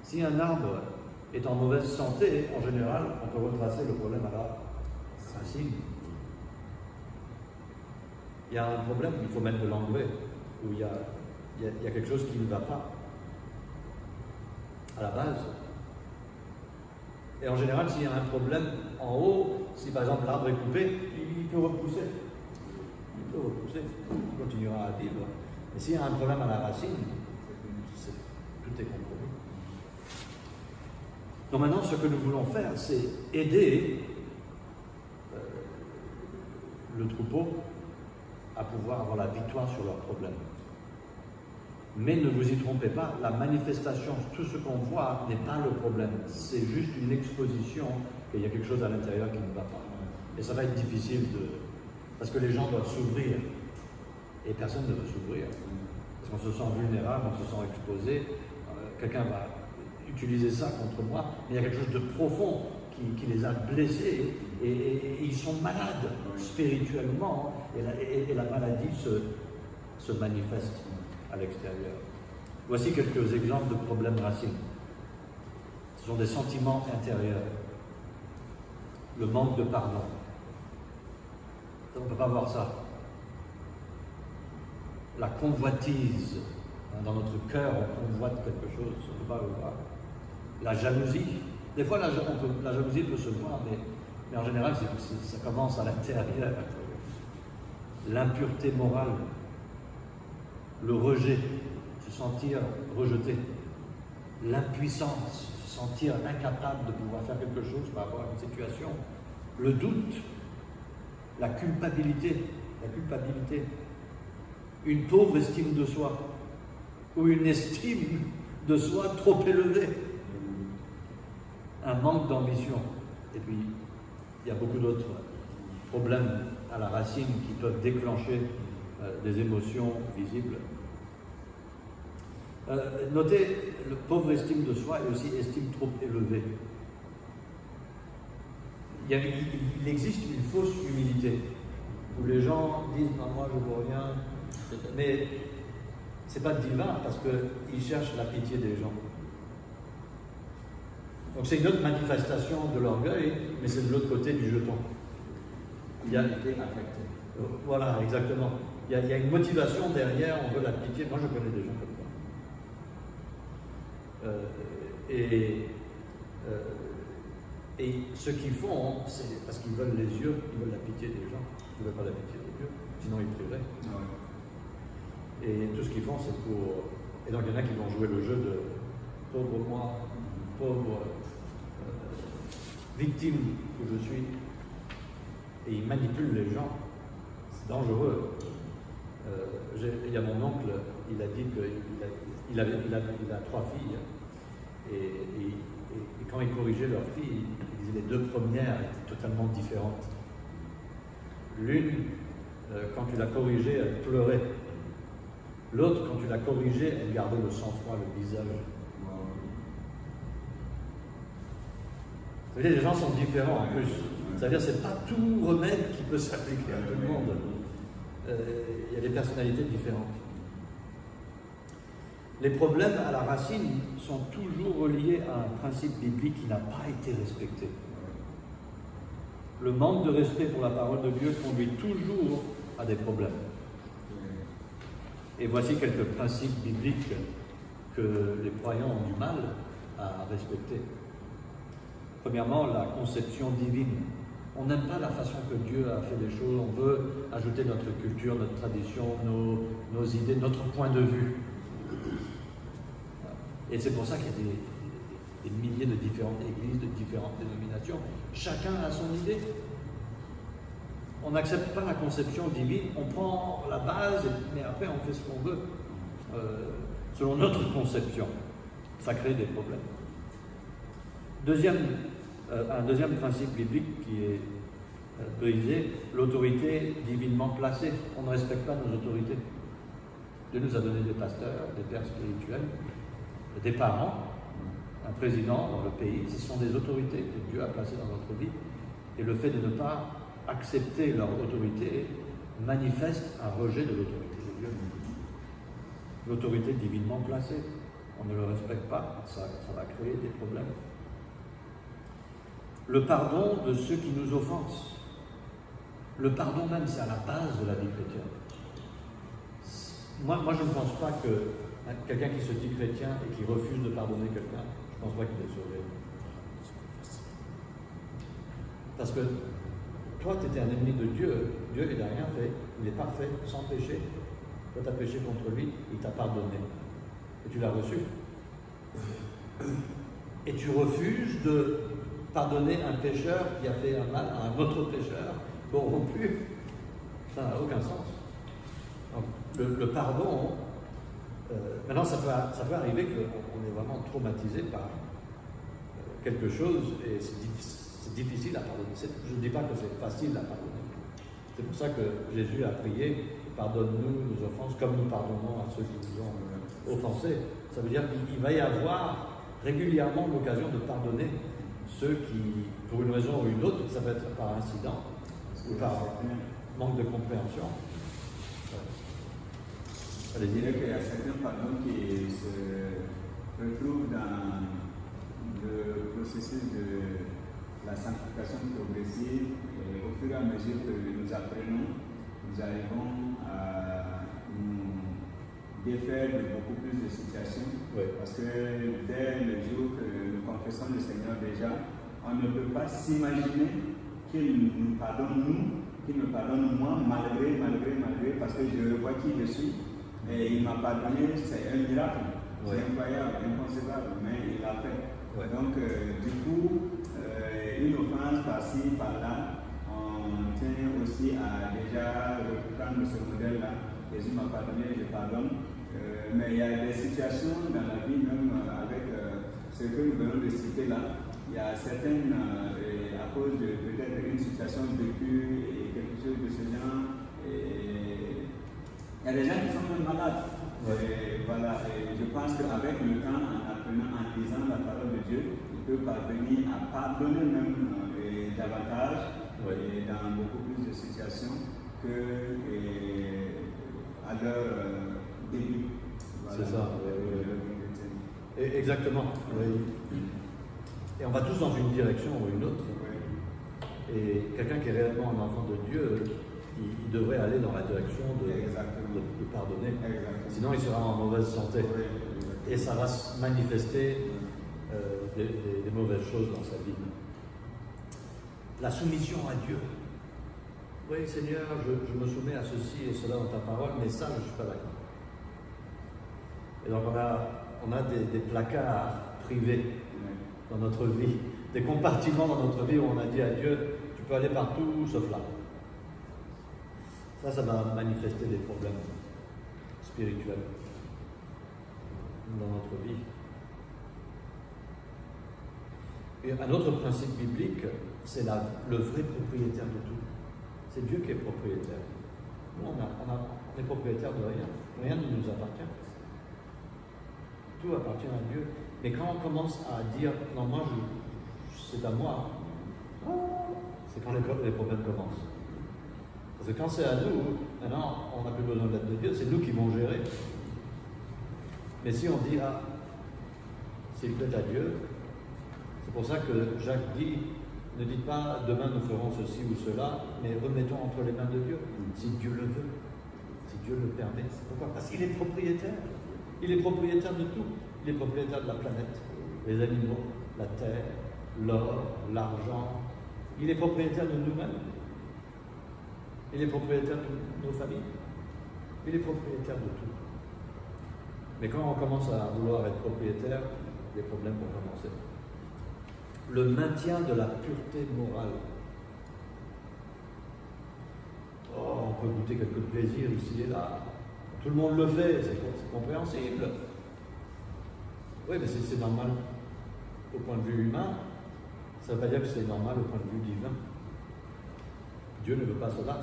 Si un arbre est en mauvaise santé, en général, on peut retracer le problème à la racine. Il y a un problème, il faut mettre de l'engrais, où il y a quelque chose qui ne va pas à la base. Et en général, s'il y a un problème en haut, si par exemple l'arbre est coupé, il peut repousser. Il peut repousser, il continuera à vivre. Mais s'il y a un problème à la racine, tout est compromis. Donc maintenant, ce que nous voulons faire, c'est aider le troupeau à pouvoir avoir la victoire sur leurs problèmes. Mais ne vous y trompez pas, la manifestation, tout ce qu'on voit n'est pas le problème. C'est juste une exposition qu'il y a quelque chose à l'intérieur qui ne va pas. Et ça va être difficile parce que les gens doivent s'ouvrir. Et personne ne veut s'ouvrir. Parce qu'on se sent vulnérable, on se sent exposé. Quelqu'un va utiliser ça contre moi, mais il y a quelque chose de profond qui les a blessés et ils sont malades spirituellement et la maladie se manifeste à l'extérieur. Voici quelques exemples de problèmes racines. Ce sont des sentiments intérieurs. Le manque de pardon. On ne peut pas voir ça. La convoitise. Dans notre cœur, on convoite quelque chose, on ne peut pas le voir. La jalousie. Des fois, la jalousie peut se voir, mais en général, ça commence à l'intérieur. L'impureté morale. Le rejet, se sentir rejeté. L'impuissance, se sentir incapable de pouvoir faire quelque chose par rapport à une situation. Le doute. La culpabilité. Une pauvre estime de soi. Ou une estime de soi trop élevée. Un manque d'ambition. Et puis, il y a beaucoup d'autres problèmes à la racine qui peuvent déclencher des émotions visibles. Notez, le pauvre estime de soi et aussi estime trop élevée. Il existe une fausse humilité, où les gens disent « Non, moi je ne vaux rien », mais ce n'est pas divin parce qu'ils cherchent la pitié des gens. Donc c'est une autre manifestation de l'orgueil, mais c'est de l'autre côté du jeton. Il y a été affecté. Voilà, exactement. Il y a une motivation derrière, on veut la pitié. Moi je connais des gens comme ça. Et ce qu'ils font, c'est parce qu'ils veulent les yeux, ils veulent la pitié des gens. Ils ne veulent pas la pitié de Dieu, sinon ils prieraient. Ouais. Et tout ce qu'ils font, c'est pour... Et donc il y en a qui vont jouer le jeu de pauvre moi, pauvre victime que je suis. Et ils manipulent les gens. C'est dangereux. Il y a mon oncle, il a dit qu'il a 3 filles. Et quand il corrigeait leurs filles, il disait les 2 premières étaient totalement différentes. L'une, quand tu la corrigeais, elle pleurait. L'autre, quand tu la corrigeais, elle gardait le sang-froid, le visage. Vous voyez, les gens sont différents en plus. C'est-à-dire que ce n'est pas tout remède qui peut s'appliquer à tout le monde. Il y a des personnalités différentes. Les problèmes à la racine sont toujours reliés à un principe biblique qui n'a pas été respecté. Le manque de respect pour la parole de Dieu conduit toujours à des problèmes. Et voici quelques principes bibliques que les croyants ont du mal à respecter. Premièrement, la conception divine. On n'aime pas la façon que Dieu a fait les choses, on veut ajouter notre culture, notre tradition, nos idées, notre point de vue. Et c'est pour ça qu'il y a des milliers de différentes églises, de différentes dénominations. Chacun a son idée. On n'accepte pas la conception divine, on prend la base, mais après on fait ce qu'on veut, selon notre conception. Ça crée des problèmes. Un deuxième principe biblique qui est brisé, l'autorité divinement placée. On ne respecte pas nos autorités. Dieu nous a donné des pasteurs, des pères spirituels, des parents, un président dans le pays. Ce sont des autorités que Dieu a placées dans notre vie. Et le fait de ne pas accepter leur autorité manifeste un rejet de l'autorité de Dieu. L'autorité divinement placée. On ne le respecte pas, ça va créer des problèmes. Le pardon de ceux qui nous offensent. Le pardon même, c'est à la base de la vie chrétienne. Moi je ne pense pas que quelqu'un qui se dit chrétien et qui refuse de pardonner quelqu'un, je ne pense pas qu'il est sauvé. Parce que toi, tu étais un ennemi de Dieu. Dieu, il n'a rien fait. Il est parfait, sans péché. Toi, tu as péché contre lui, il t'a pardonné. Et tu l'as reçu. Et tu refuses de pardonner un pécheur qui a fait un mal à un autre pécheur corrompu. Ça n'a aucun sens. Donc, le pardon, maintenant, ça peut arriver qu'on est vraiment traumatisé par quelque chose et c'est difficile à pardonner. Je ne dis pas que c'est facile à pardonner. C'est pour ça que Jésus a prié, pardonne-nous nos offenses comme nous pardonnons à ceux qui nous ont offensés. Ça veut dire qu'il va y avoir régulièrement l'occasion de pardonner ceux qui, pour une raison ou une autre, ça peut être par incident ou par manque de compréhension. Je dirais qu'il y a certains pardons qui se retrouvent dans le processus de la sanctification progressive et au fur et à mesure que nous apprenons, nous arrivons à nous défaire de beaucoup plus de situations. Oui. Parce que dès le jour que nous confessons le Seigneur déjà, on ne peut pas s'imaginer qu'il nous pardonne nous, qu'il me pardonne moi, malgré, parce que je revois qui je suis. Et il m'a pardonné, c'est un miracle. Oui. C'est incroyable, inconcevable, mais il l'a fait. Oui. Donc, du coup, une offense par-ci, par-là, on tient aussi à déjà reprendre ce modèle-là. Jésus m'a pardonné, je pardonne. Mais il y a des situations dans la vie, même avec ce que nous venons de citer là, il y a certaines, à cause de peut-être une situation vécue et quelque chose de ce genre, il y a des gens qui sont même malades. Et voilà, et je pense qu'avec le temps, en apprenant, en lisant la parole de Dieu, il peut parvenir à pardonner même davantage et dans beaucoup plus de situations que à leur début. Voilà. C'est ça. Exactement. Oui. Et on va tous dans une direction ou une autre. Et quelqu'un qui est réellement un enfant de Dieu, il devrait aller dans la direction de pardonner. Exactement. Sinon, il sera en mauvaise santé. Et ça va manifester des mauvaises choses dans sa vie. La soumission à Dieu. Oui, Seigneur, je me soumets à ceci et cela dans ta parole, mais ça, je ne suis pas d'accord. Et donc, on a des placards privés dans notre vie, des compartiments dans notre vie où on a dit à Dieu, tu peux aller partout sauf là. Ça va manifester des problèmes spirituels dans notre vie. Et un autre principe biblique, c'est le vrai propriétaire de tout. C'est Dieu qui est propriétaire. Nous, on est propriétaire de rien. Rien ne nous appartient. Tout appartient à Dieu. Mais quand on commence à dire, non, moi, c'est à moi, c'est quand les problèmes commencent. Parce que quand c'est à nous, maintenant, on n'a plus besoin de l'aide de Dieu, c'est nous qui vont gérer. Mais si on dit, ah, s'il plaît à Dieu, c'est pour ça que Jacques dit, ne dites pas demain nous ferons ceci ou cela, mais remettons entre les mains de Dieu, si Dieu le veut, si Dieu le permet. Pourquoi? Parce qu'il est propriétaire. Il est propriétaire de tout. Il est propriétaire de la planète, les animaux, la terre, l'or, l'argent. Il est propriétaire de nous-mêmes. Il est propriétaire de nos familles. Il est propriétaire de tout. Mais quand on commence à vouloir être propriétaire, des problèmes vont commencer. Le maintien de la pureté morale. Oh, on peut goûter quelques plaisirs ici et là. Tout le monde le fait, c'est compréhensible. Oui, mais c'est normal au point de vue humain. Ça ne veut pas dire que c'est normal au point de vue divin. Dieu ne veut pas cela.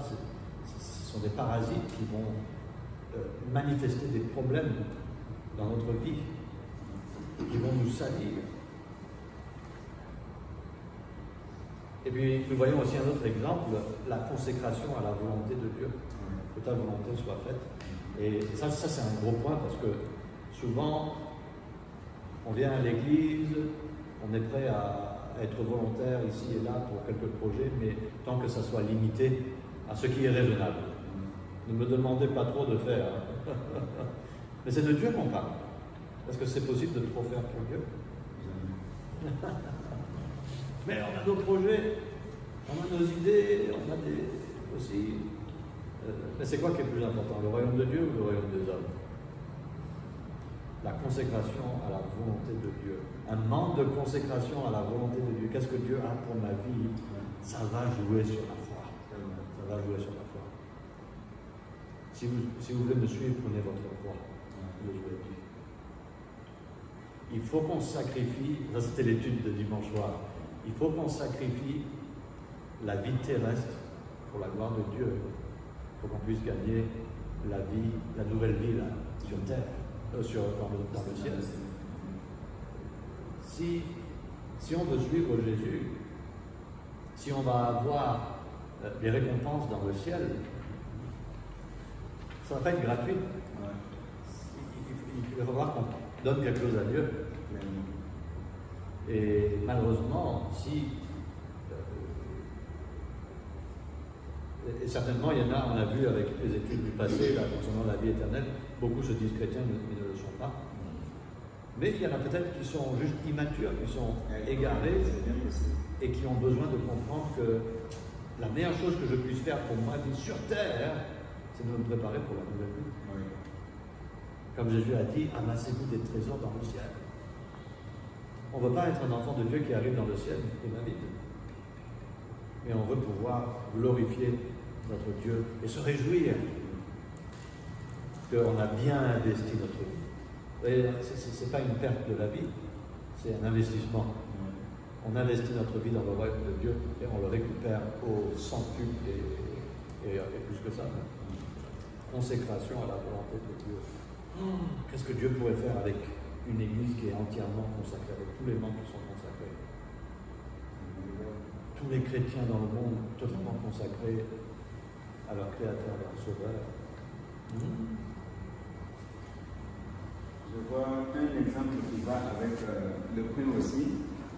Ce sont des parasites qui vont manifester des problèmes dans notre vie, qui vont nous salir. Et puis, nous voyons aussi un autre exemple, la consécration à la volonté de Dieu. Que ta volonté soit faite. Et ça c'est un gros point parce que souvent, on vient à l'église, on est prêt à être volontaire ici et là pour quelques projets, mais tant que ça soit limité à ce qui est raisonnable. Ne me demandez pas trop de faire. Mais c'est de Dieu qu'on parle. Est-ce que c'est possible de trop faire pour Dieu? Mais on a nos projets, on a nos idées, on a aussi. Mais c'est quoi qui est plus important, le royaume de Dieu ou le royaume des hommes? La consécration à la volonté de Dieu. Un manque de consécration à la volonté de Dieu. Qu'est-ce que Dieu a pour ma vie? Ça va jouer sur la foi. Ça va jouer sur la foi. Si vous voulez me suivre, prenez votre croix. Je vous l'ai dit. Il faut qu'on sacrifie, ça c'était l'étude de dimanche soir, il faut qu'on sacrifie la vie terrestre pour la gloire de Dieu, pour qu'on puisse gagner la vie, la nouvelle vie là, sur terre, dans le ciel. Si on veut suivre Jésus, si on va avoir des récompenses dans le ciel, ça va pas être gratuit. Il va falloir qu'on donne quelque chose à Dieu. Et malheureusement, et certainement, il y en a, on a vu avec les études du passé, là, concernant la vie éternelle, beaucoup se disent chrétiens, mais ne le sont pas. Mais il y en a peut-être qui sont juste immatures, qui sont égarés et qui ont besoin de comprendre que la meilleure chose que je puisse faire pour ma vie sur terre, c'est de me préparer pour la nouvelle vie. Comme Jésus a dit, amassez-vous des trésors dans le ciel. On ne veut pas être un enfant de Dieu qui arrive dans le ciel et m'habite. Mais on veut pouvoir glorifier notre Dieu et se réjouir qu'on a bien investi notre vie. Ce n'est pas une perte de la vie, c'est un investissement. On investit notre vie dans le royaume de Dieu et on le récupère au centuple et plus que ça. Consécration à la volonté de Dieu. Qu'est-ce que Dieu pourrait faire avec une église qui est entièrement consacrée, avec tous les membres qui sont consacrés? Tous les chrétiens dans le monde totalement consacrés à leur Créateur, à leur Sauveur. Je vois un exemple qui va avec le point aussi.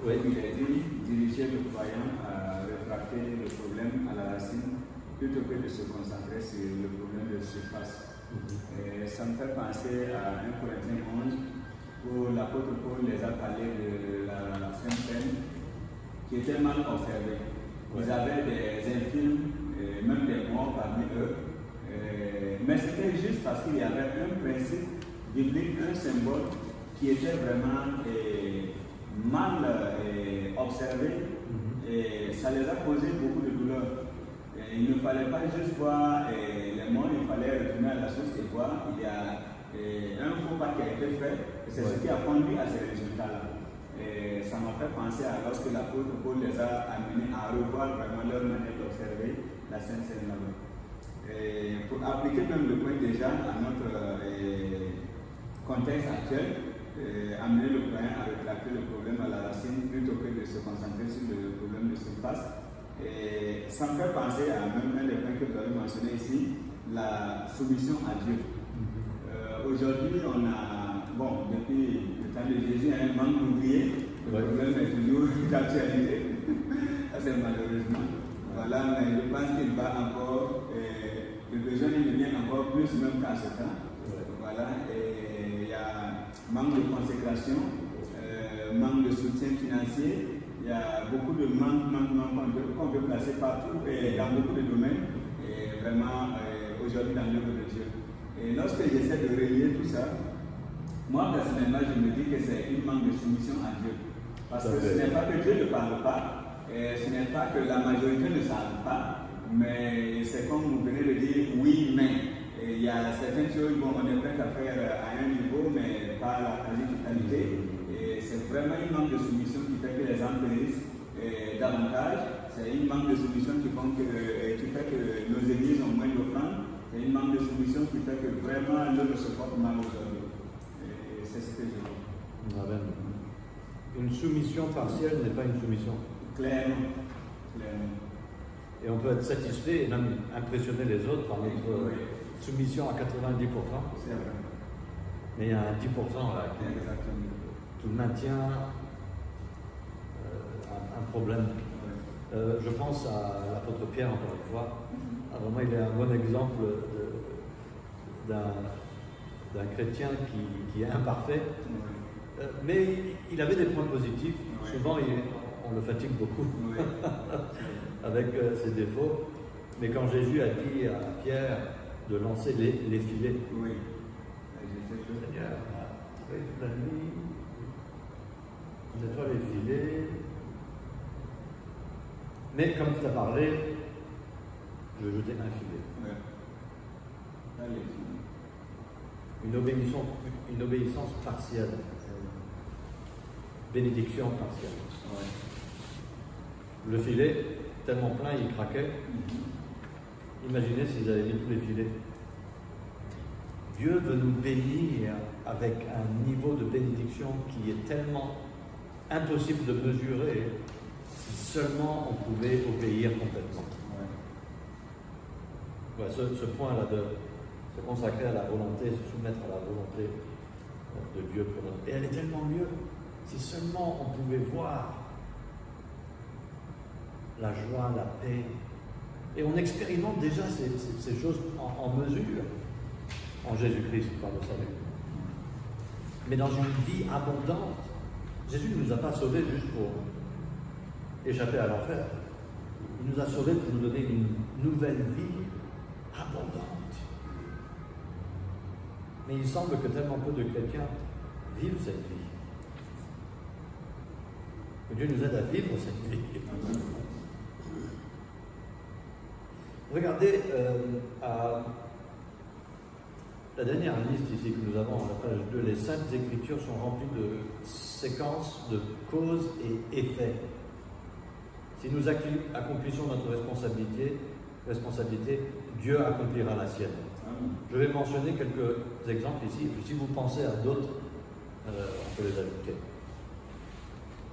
Oui. Il a dit diriger le croyant à réfracter le problème à la racine plutôt que de se concentrer sur le problème de surface. Et ça me fait penser à 1 Corinthiens 11 où l'apôtre Paul les a parlé de la Sainte Seine qui était mal observée. Ils avaient des infirmes, même des morts parmi eux, mais c'était juste parce qu'il y avait un principe biblique, un symbole qui était vraiment mal observé et ça les a causé beaucoup de douleur. Il ne fallait pas juste voir les morts, il fallait retourner à la source et voir. Il y a un faux pas qui a été fait, et c'est ce qui a conduit à ces résultats-là. Et ça m'a fait penser à lorsque l'apôtre Paul les a amenés à revoir vraiment leur manière d'observer la Sainte Seine là-bas. Pour appliquer même le point déjà à notre contexte actuel, amener le croyant à rétracter le problème à la racine plutôt que de se concentrer sur le problème de surface. Et ça me fait penser à même un des points que vous avez mentionné ici, la soumission à Dieu. Aujourd'hui, bon, depuis le temps de Jésus, il y a un manque d'ouvriers. Le problème est toujours d'actualité. Ça, c'est malheureusement. Voilà, mais je pense qu'il va encore, le besoin devient encore plus même qu'à ce temps. Voilà, et il y a manque de consécration, manque de soutien financier, il y a beaucoup de manque qu'on peut placer partout et dans beaucoup de domaines, et vraiment aujourd'hui dans l'œuvre de Dieu. Et lorsque j'essaie de relier tout ça, moi personnellement je me dis que c'est une manque de soumission à Dieu. Parce que ce n'est pas que Dieu ne parle pas, et ce n'est pas que la majorité ne savent pas, mais c'est comme vous venez de dire, oui, mais. Et il y a certaines choses, bon, on est prêt à faire à un niveau, mais pas à la quasi-totalité. Et c'est vraiment une manque de soumission qui fait que les gens périssent davantage. C'est une manque de soumission qui fait que nos églises ont moins d'offrandes. C'est une manque de soumission qui fait que vraiment l'œuvre se porte mal aujourd'hui. Et c'est ce que je dis. Amen. Une soumission partielle n'est pas une soumission. Clairement. Et on peut être satisfait et même impressionner les autres par notre soumission à 90%. C'est vrai. Mais il y a un 10% là qui maintient un problème. Je pense à l'apôtre Pierre, encore une fois. Vraiment, il est un bon exemple d'un chrétien qui est imparfait. Mais il avait des points positifs. Souvent, on le fatigue beaucoup avec ses défauts. Mais quand Jésus a dit à Pierre de lancer les filets, Seigneur, toute la nuit, on nettoie les filets. Mais comme tu as parlé, je vais jeter un filet. Une obéissance partielle. Bénédiction partielle. Le filet, tellement plein, il craquait. Imaginez s'ils avaient mis tous les filets. Dieu veut nous bénir avec un niveau de bénédiction qui est tellement impossible de mesurer si seulement on pouvait obéir complètement. Ouais, ce point-là de se consacrer à la volonté, se soumettre à la volonté de Dieu pour nous. Et elle est tellement mieux si seulement on pouvait voir la joie, la paix. Et on expérimente déjà ces choses en mesure en Jésus-Christ par le salut. Mais dans une vie abondante, Jésus ne nous a pas sauvés juste pour échapper à l'enfer. Il nous a sauvés pour nous donner une nouvelle vie abondante. Mais il semble que tellement peu de chrétiens vivent cette vie. Que Dieu nous aide à vivre cette vie. Regardez à la dernière liste ici que nous avons à la page 2, les Saintes Écritures sont remplies de séquences de causes et effets. Si nous accomplissons notre responsabilité, Dieu accomplira la sienne. Je vais mentionner quelques exemples ici, et puis si vous pensez à d'autres, on peut les ajouter.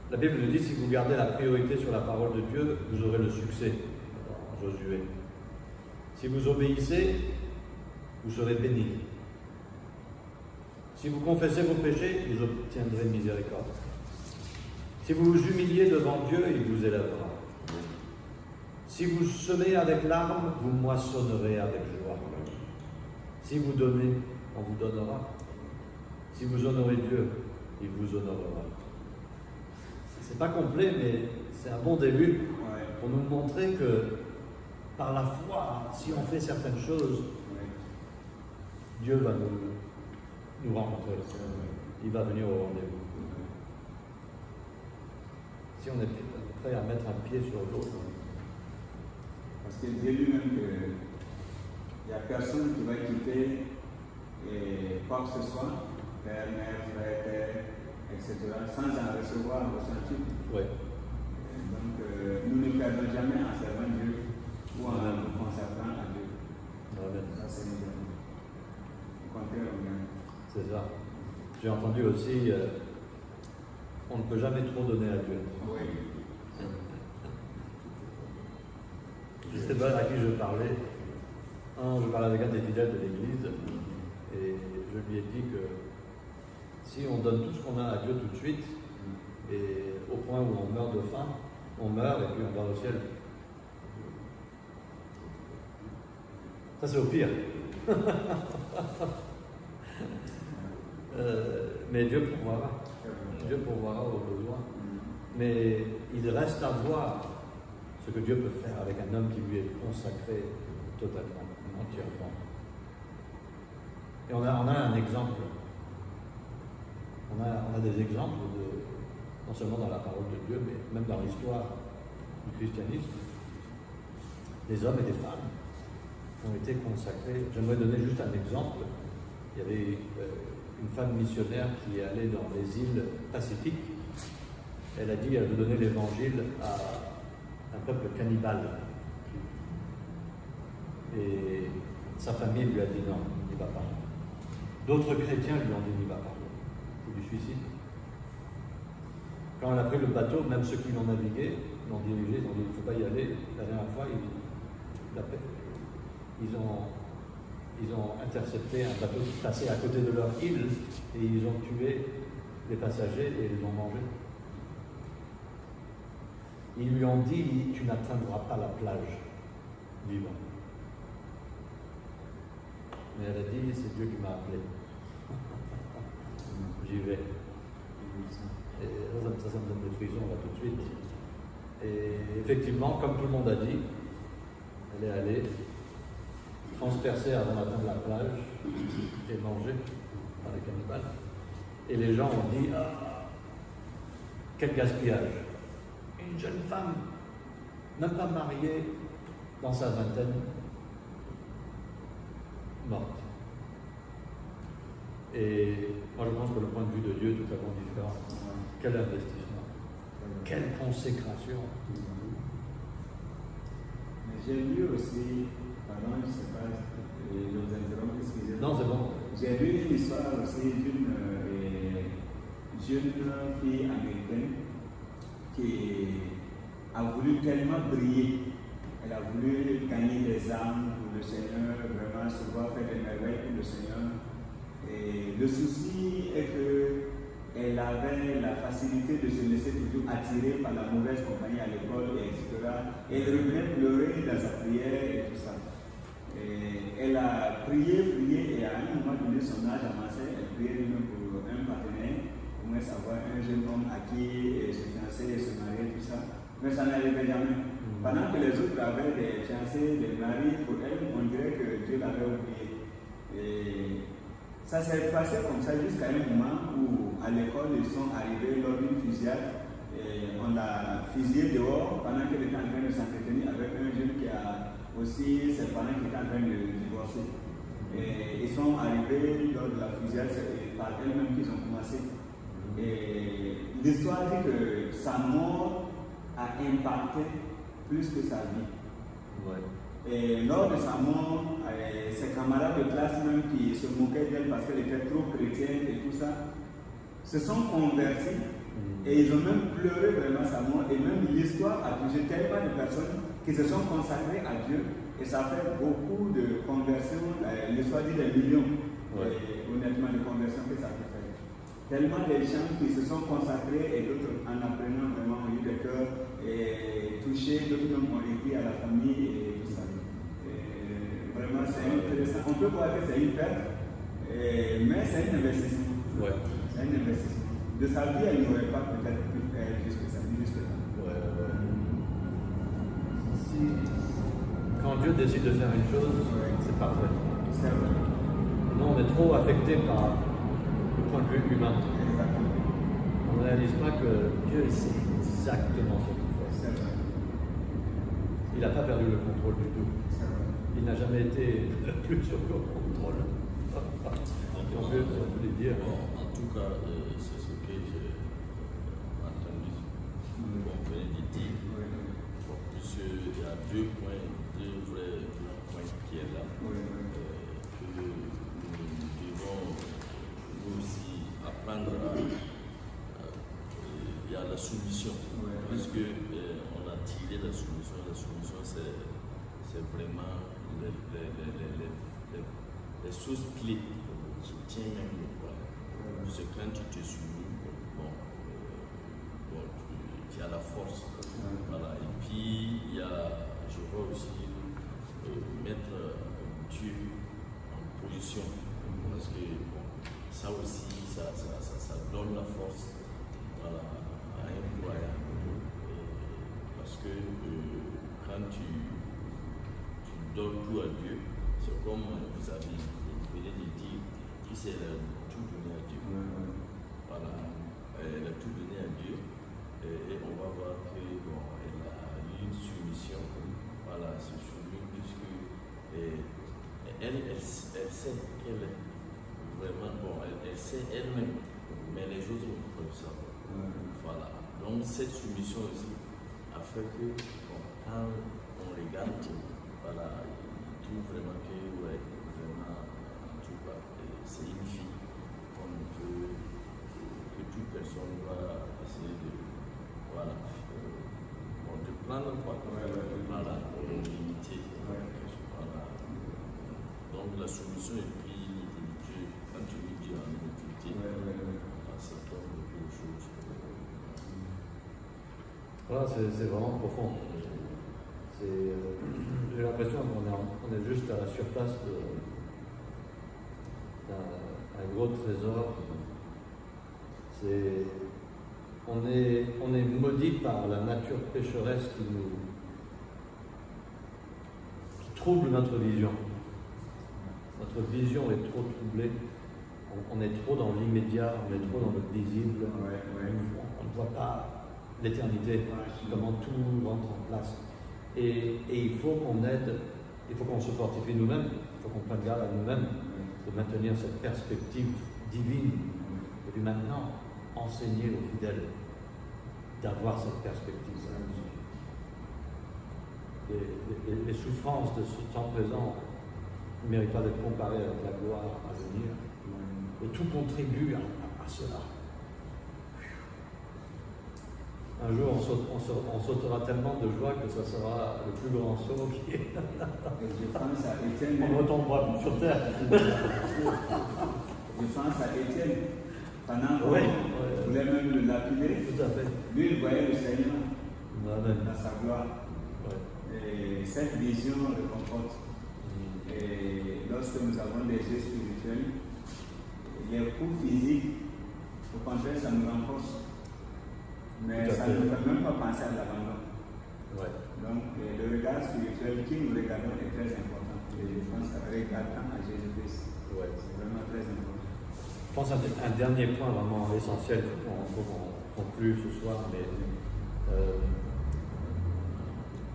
La Bible nous dit, si vous gardez la priorité sur la parole de Dieu, vous aurez le succès, dans Josué. Si vous obéissez, vous serez bénis. Si vous confessez vos péchés, vous obtiendrez miséricorde. Si vous vous humiliez devant Dieu, il vous élèvera. Si vous semez avec larmes, vous moissonnerez avec joie. Si vous donnez, on vous donnera. Si vous honorez Dieu, il vous honorera. C'est pas complet, mais c'est un bon début pour nous montrer que par la foi, si on fait certaines choses, Dieu va nous rencontrer. Il va venir au rendez-vous. Si on est prêt à mettre un pied sur l'autre. Parce que Dieu lui-même, il n'y a personne qui va quitter quoi que ce soit, père, mère, frère, père, etc., sans en recevoir un ressenti. Oui. Donc, nous ne perdons jamais en servant Dieu ou en nous consacrant à Dieu. Amen. Ça, c'est une bonne. Au contraire, on gagne. C'est ça. J'ai entendu aussi, on ne peut jamais trop donner à Dieu. Oui. Je ne sais pas à qui je parlais. Je parlais avec un des fidèles de l'église et je lui ai dit que Si on donne tout ce qu'on a à Dieu tout de suite, et au point où on meurt de faim, on meurt et puis on va au ciel. Ça c'est au pire. Mais Dieu pourvoira. Dieu pourvoira aux besoins. Mais il reste à voir ce que Dieu peut faire avec un homme qui lui est consacré totalement, entièrement. Et on a un exemple. On a des exemples, non seulement dans la parole de Dieu, mais même dans l'histoire du christianisme, des hommes et des femmes qui ont été consacrés. J'aimerais donner juste un exemple. Il y avait une femme missionnaire qui est allée dans les îles Pacifiques. Elle a dit qu'elle veut donner l'évangile à un peuple cannibale. Et sa famille lui a dit non, il n'y va pas. D'autres chrétiens lui ont dit n'y va pas. C'est du suicide. Quand elle a pris le bateau, même ceux qui l'ont navigué, l'ont dirigé, ils ont dit il ne faut pas y aller. La dernière fois, ils ont intercepté un bateau qui passait à côté de leur île et ils ont tué les passagers et ils les ont mangés. Ils lui ont dit tu n'atteindras pas la plage vivant. Mais elle a dit c'est Dieu qui m'a appelé. J'y vais. Et ça me donne des frissons là tout de suite. Et effectivement, comme tout le monde a dit, elle est allée transpercer avant d'atteindre la plage et mangée par les cannibales. Et les gens ont dit ah, quel gaspillage! Une jeune femme, même pas mariée, dans sa vingtaine, morte. Et moi je pense que le point de vue de Dieu est totalement différent. Quel investissement, quelle consécration. Mais j'ai lu aussi, pardon, je ne sais pas, je vous interromps, excusez-moi. Non, c'est bon. J'ai lu une histoire aussi d'une jeune fille américaine qui a voulu tellement briller. Elle a voulu gagner des âmes pour le Seigneur, vraiment se voir faire des merveilles pour le Seigneur. Et le souci est qu'elle avait la facilité de se laisser toujours attirer par la mauvaise compagnie à l'école, etc. Et elle revenait pleurer dans sa prière et tout ça. Et elle a prié, et à un moment donné, son âge avancé, elle priait même pour un partenaire, au moins savoir un jeune homme à qui se fiancer et se marier, tout ça. Mais ça n'arrivait jamais. Pendant que les autres avaient des fiancés, des maris, pour elle, on dirait que Dieu l'avait oublié. Et ça s'est passé comme ça jusqu'à un moment où, à l'école, ils sont arrivés lors d'une fusillade. Et on l'a fusillé dehors pendant qu'elle était en train de s'entretenir avec un jeune qui a aussi ses parents qui étaient en train de divorcer. Et ils sont arrivés lors de la fusillade, c'est par elles-mêmes qu'ils ont commencé. Et l'histoire dit que sa mort a impacté plus que sa vie. Ouais. Et lors de sa mort, ses camarades de classe même qui se moquaient d'elle parce qu'elle était trop chrétienne et tout ça, se sont convertis et ils ont même pleuré vraiment sa mort. Et même l'histoire a touché tellement de personnes qui se sont consacrées à Dieu et ça fait beaucoup de conversions. L'histoire dit des millions, honnêtement, de conversions que ça peut faire. Tellement de gens qui se sont consacrés et d'autres en apprenant vraiment ont eu des cœurs et touchés, d'autres même ont écrit à la famille et tout ça. Et vraiment, c'est intéressant. On peut voir que c'est une perte, mais c'est un investissement. Ouais. C'est un investissement. De sa vie, elle n'aurait pas peut-être pu faire jusque ça. Quand Dieu décide de faire une chose, c'est parfait. C'est vrai. Nous, on est trop affecté par le point de vue humain. Exactement. On ne réalise pas que Dieu sait exactement ce qu'il fait. C'est vrai. Il n'a pas perdu le contrôle du tout. C'est vrai. Il n'a jamais été plus sur le contrôle. On peut le dire. En tout cas, c'est ce que j'ai entendu, qu'on venait de dire. Puisqu'il y a deux vrais points qui sont là. Que nous devons nous aussi apprendre il y a la soumission. Puisque on a tiré la soumission. La soumission, c'est vraiment les choses clés qui tiennent même le poids. c'est quand tu te soumis, tu as la force. Voilà. Et puis, il y a, je vois aussi mettre Dieu en position. Parce que ça aussi, ça donne la force, voilà, à un croyant. Parce que quand tu donnes tout à Dieu, c'est comme vous venez de dire, qui c'est tout donné à Dieu. Voilà, elle a tout donné à Dieu. Et on va voir que elle a eu une soumission, voilà, se soumet puisque elle sait qu'elle est vraiment elle sait elle-même, mais les autres ne peuvent savoir. Voilà. Donc cette soumission aussi a fait que quand on regarde, voilà, il trouve vraiment que vraiment, en tout cas, c'est une fille que toute personne va essayer de prendre quoi. Voilà, limiter. Voilà. Donc la solution est puis Dieu, quand tu lui dis en utilité, ça donne beaucoup de choses. Voilà, c'est vraiment profond. J'ai l'impression qu'on est juste à la surface d'un gros trésor. On est maudit par la nature pécheresse qui trouble notre vision. Notre vision est trop troublée. On est trop dans l'immédiat, on est trop dans le visible. On ne voit pas l'éternité, comment tout rentre en place. Et il faut qu'on aide, il faut qu'on se fortifie nous-mêmes, il faut qu'on prenne garde à nous-mêmes de maintenir cette perspective divine. Et puis maintenant, enseigner aux fidèles d'avoir cette perspective. Les souffrances de ce temps présent ne méritent pas d'être comparées avec la gloire à venir. Et tout contribue à cela. Un jour, on sautera tellement de joie que ça sera le plus grand saut qui est. Je pense à Étienne. On ne retombera plus sur terre. Je pense à Étienne. Pendant qu'on voulait même le lapider, tout à fait. Lui, il voyait le Seigneur dans sa gloire. Et cette vision le comporte. Et lorsque nous avons des yeux spirituels, les coups physiques, au contraire, ça nous renforce. Mais ça ne nous fait même pas penser à l'abandon. Donc, le regard spirituel qui nous regardons est très important. Et je pense qu'en regardant à Jésus-Christ, c'est vraiment très important. Je pense un dernier point vraiment essentiel qu'on conclue ce soir, mais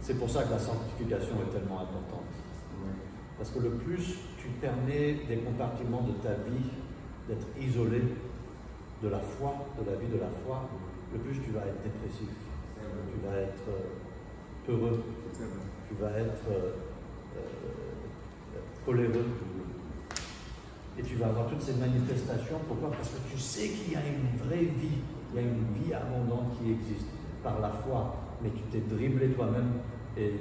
c'est pour ça que la sanctification est tellement importante. Parce que le plus tu permets des compartiments de ta vie d'être isolé de la foi, de la vie de la foi, le plus tu vas être dépressif, tu vas être peureux, tu vas être coléreux, et tu vas avoir toutes ces manifestations. Pourquoi? Parce que tu sais qu'il y a une vraie vie, il y a une vie abondante qui existe par la foi, mais tu t'es dribblé toi-même. Et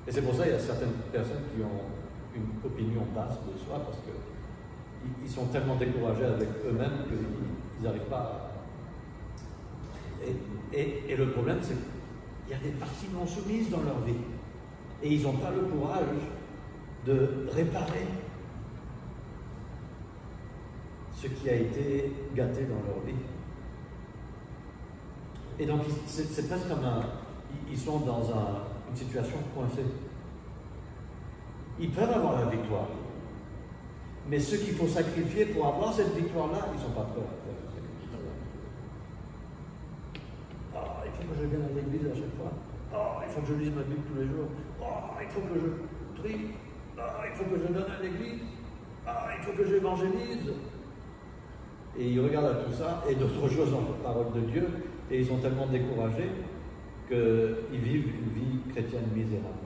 c'est pour ça qu'il y a certaines personnes qui ont une opinion basse de soi, parce qu'ils sont tellement découragés avec eux-mêmes qu'ils n'arrivent pas à... Et le problème, c'est qu'il y a des parties non soumises dans leur vie. Et ils n'ont pas le courage de réparer ce qui a été gâté dans leur vie. Et donc, c'est presque comme ils sont dans une situation coincée. Ils peuvent avoir la victoire, mais ce qu'il faut sacrifier pour avoir cette victoire-là, ils ne sont pas prêts à faire ce sacrifice-là. Il faut que je vienne à l'église à chaque fois. Il faut que je lise ma Bible tous les jours. Il faut que je prie. Il faut que je donne à l'église. Il faut que j'évangélise. Et ils regardent à tout ça et d'autres choses dans la parole de Dieu, et ils sont tellement découragés qu'ils vivent une vie chrétienne misérable.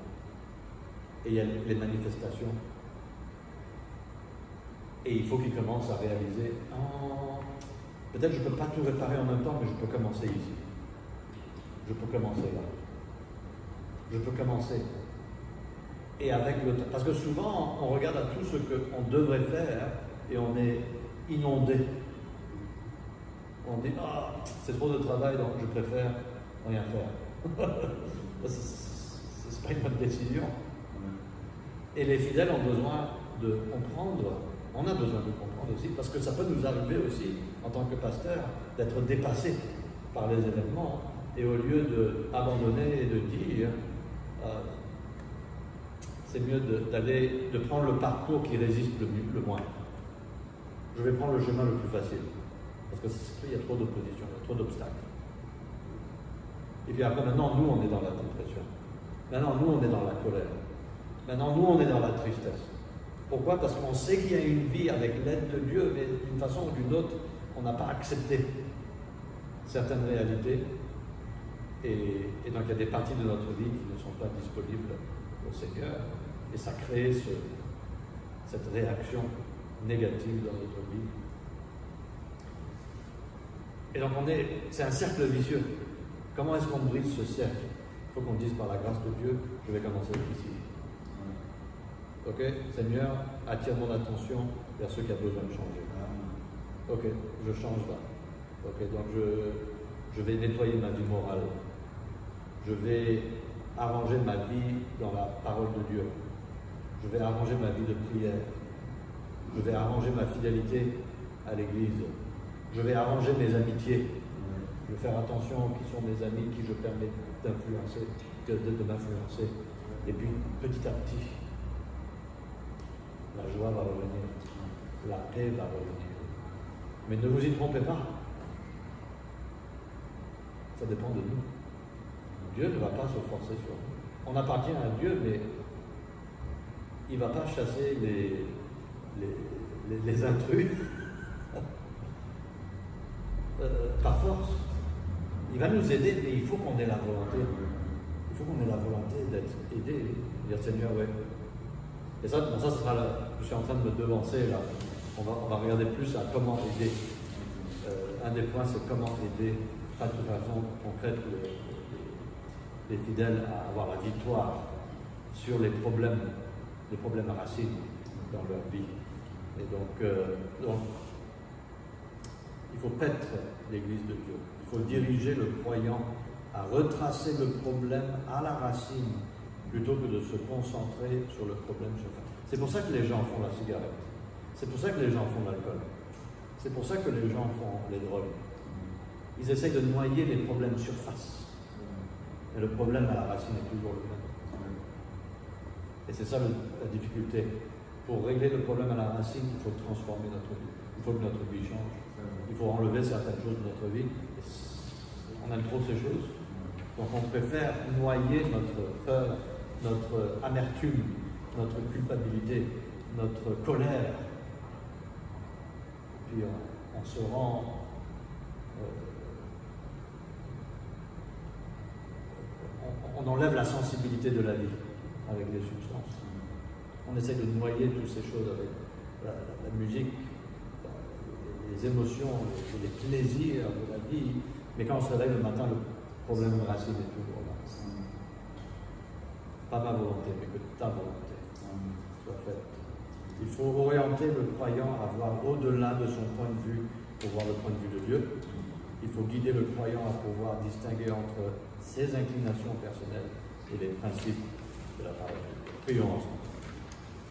Et il y a les manifestations. Et il faut qu'ils commencent à réaliser, peut-être je ne peux pas tout réparer en même temps, mais je peux commencer ici. Je peux commencer là. Je peux commencer. Et avec le temps, parce que souvent on regarde à tout ce qu'on devrait faire et on est inondé On dit ah, c'est trop de travail, donc je préfère rien faire. C'est pas une bonne décision. Et les fidèles ont besoin de comprendre, on a besoin de comprendre aussi, parce que ça peut nous arriver aussi, en tant que pasteur, d'être dépassé par les événements, et au lieu d'abandonner et de dire, c'est mieux de prendre le parcours qui résiste le moins. Je vais prendre le chemin le plus facile, parce qu'il y a trop d'opposition, il y a trop d'obstacles. Et puis après, maintenant, nous, on est dans la dépression. Maintenant, nous, on est dans la colère. Maintenant, nous, on est dans la tristesse. Pourquoi? Parce qu'on sait qu'il y a une vie avec l'aide de Dieu, mais d'une façon ou d'une autre, on n'a pas accepté certaines réalités. Et donc, il y a des parties de notre vie qui ne sont pas disponibles au Seigneur. Et ça crée cette réaction négative dans notre vie. Et donc, c'est un cercle vicieux. Comment est-ce qu'on brise ce cercle? Il faut qu'on dise par la grâce de Dieu, je vais commencer ici. Ok, Seigneur, attire mon attention vers ceux qui ont besoin de changer. Ok, je change là. Ok, donc je vais nettoyer ma vie morale. Je vais arranger ma vie dans la parole de Dieu. Je vais arranger ma vie de prière. Je vais arranger ma fidélité à l'Église. Je vais arranger mes amitiés. Je vais faire attention qui sont mes amis, qui je permets d'influencer, de m'influencer. Et puis, petit à petit, la joie va revenir, la paix va revenir. Mais ne vous y trompez pas. Ça dépend de nous. Dieu ne va pas se forcer sur nous. On appartient à Dieu, mais il ne va pas chasser les intrus par force. Il va nous aider, mais il faut qu'on ait la volonté. Il faut qu'on ait la volonté d'être aidé. Dire Seigneur, ouais. Et ça, bon, ça sera là. Je suis en train de me devancer là. On va regarder plus à comment aider. Un des points, c'est comment aider, pas de façon concrète, les fidèles à avoir la victoire sur les problèmes racines dans leur vie. Et donc il faut paître l'Église de Dieu. Il faut diriger le croyant à retracer le problème à la racine plutôt que de se concentrer sur le problème surface. C'est pour ça que les gens font la cigarette. C'est pour ça que les gens font l'alcool. C'est pour ça que les gens font les drogues. Ils essayent de noyer les problèmes surface. Et le problème à la racine est toujours le même. Et c'est ça la difficulté. Pour régler le problème à la racine, il faut transformer notre vie. Il faut que notre vie change. Il faut enlever certaines choses de notre vie. On aime trop ces choses. Donc on préfère noyer notre peur, notre amertume, notre culpabilité, notre colère. Puis on se rend... on enlève la sensibilité de la vie avec les substances. On essaie de noyer toutes ces choses avec la musique, les émotions, les plaisirs de la vie. Mais quand on se réveille le matin, le problème racine est toujours là. Pas ma volonté, mais que ta volonté soit faite. Il faut orienter le croyant à voir au-delà de son point de vue pour voir le point de vue de Dieu. Il faut guider le croyant à pouvoir distinguer entre ses inclinations personnelles et les principes de la parole. Prions ensemble.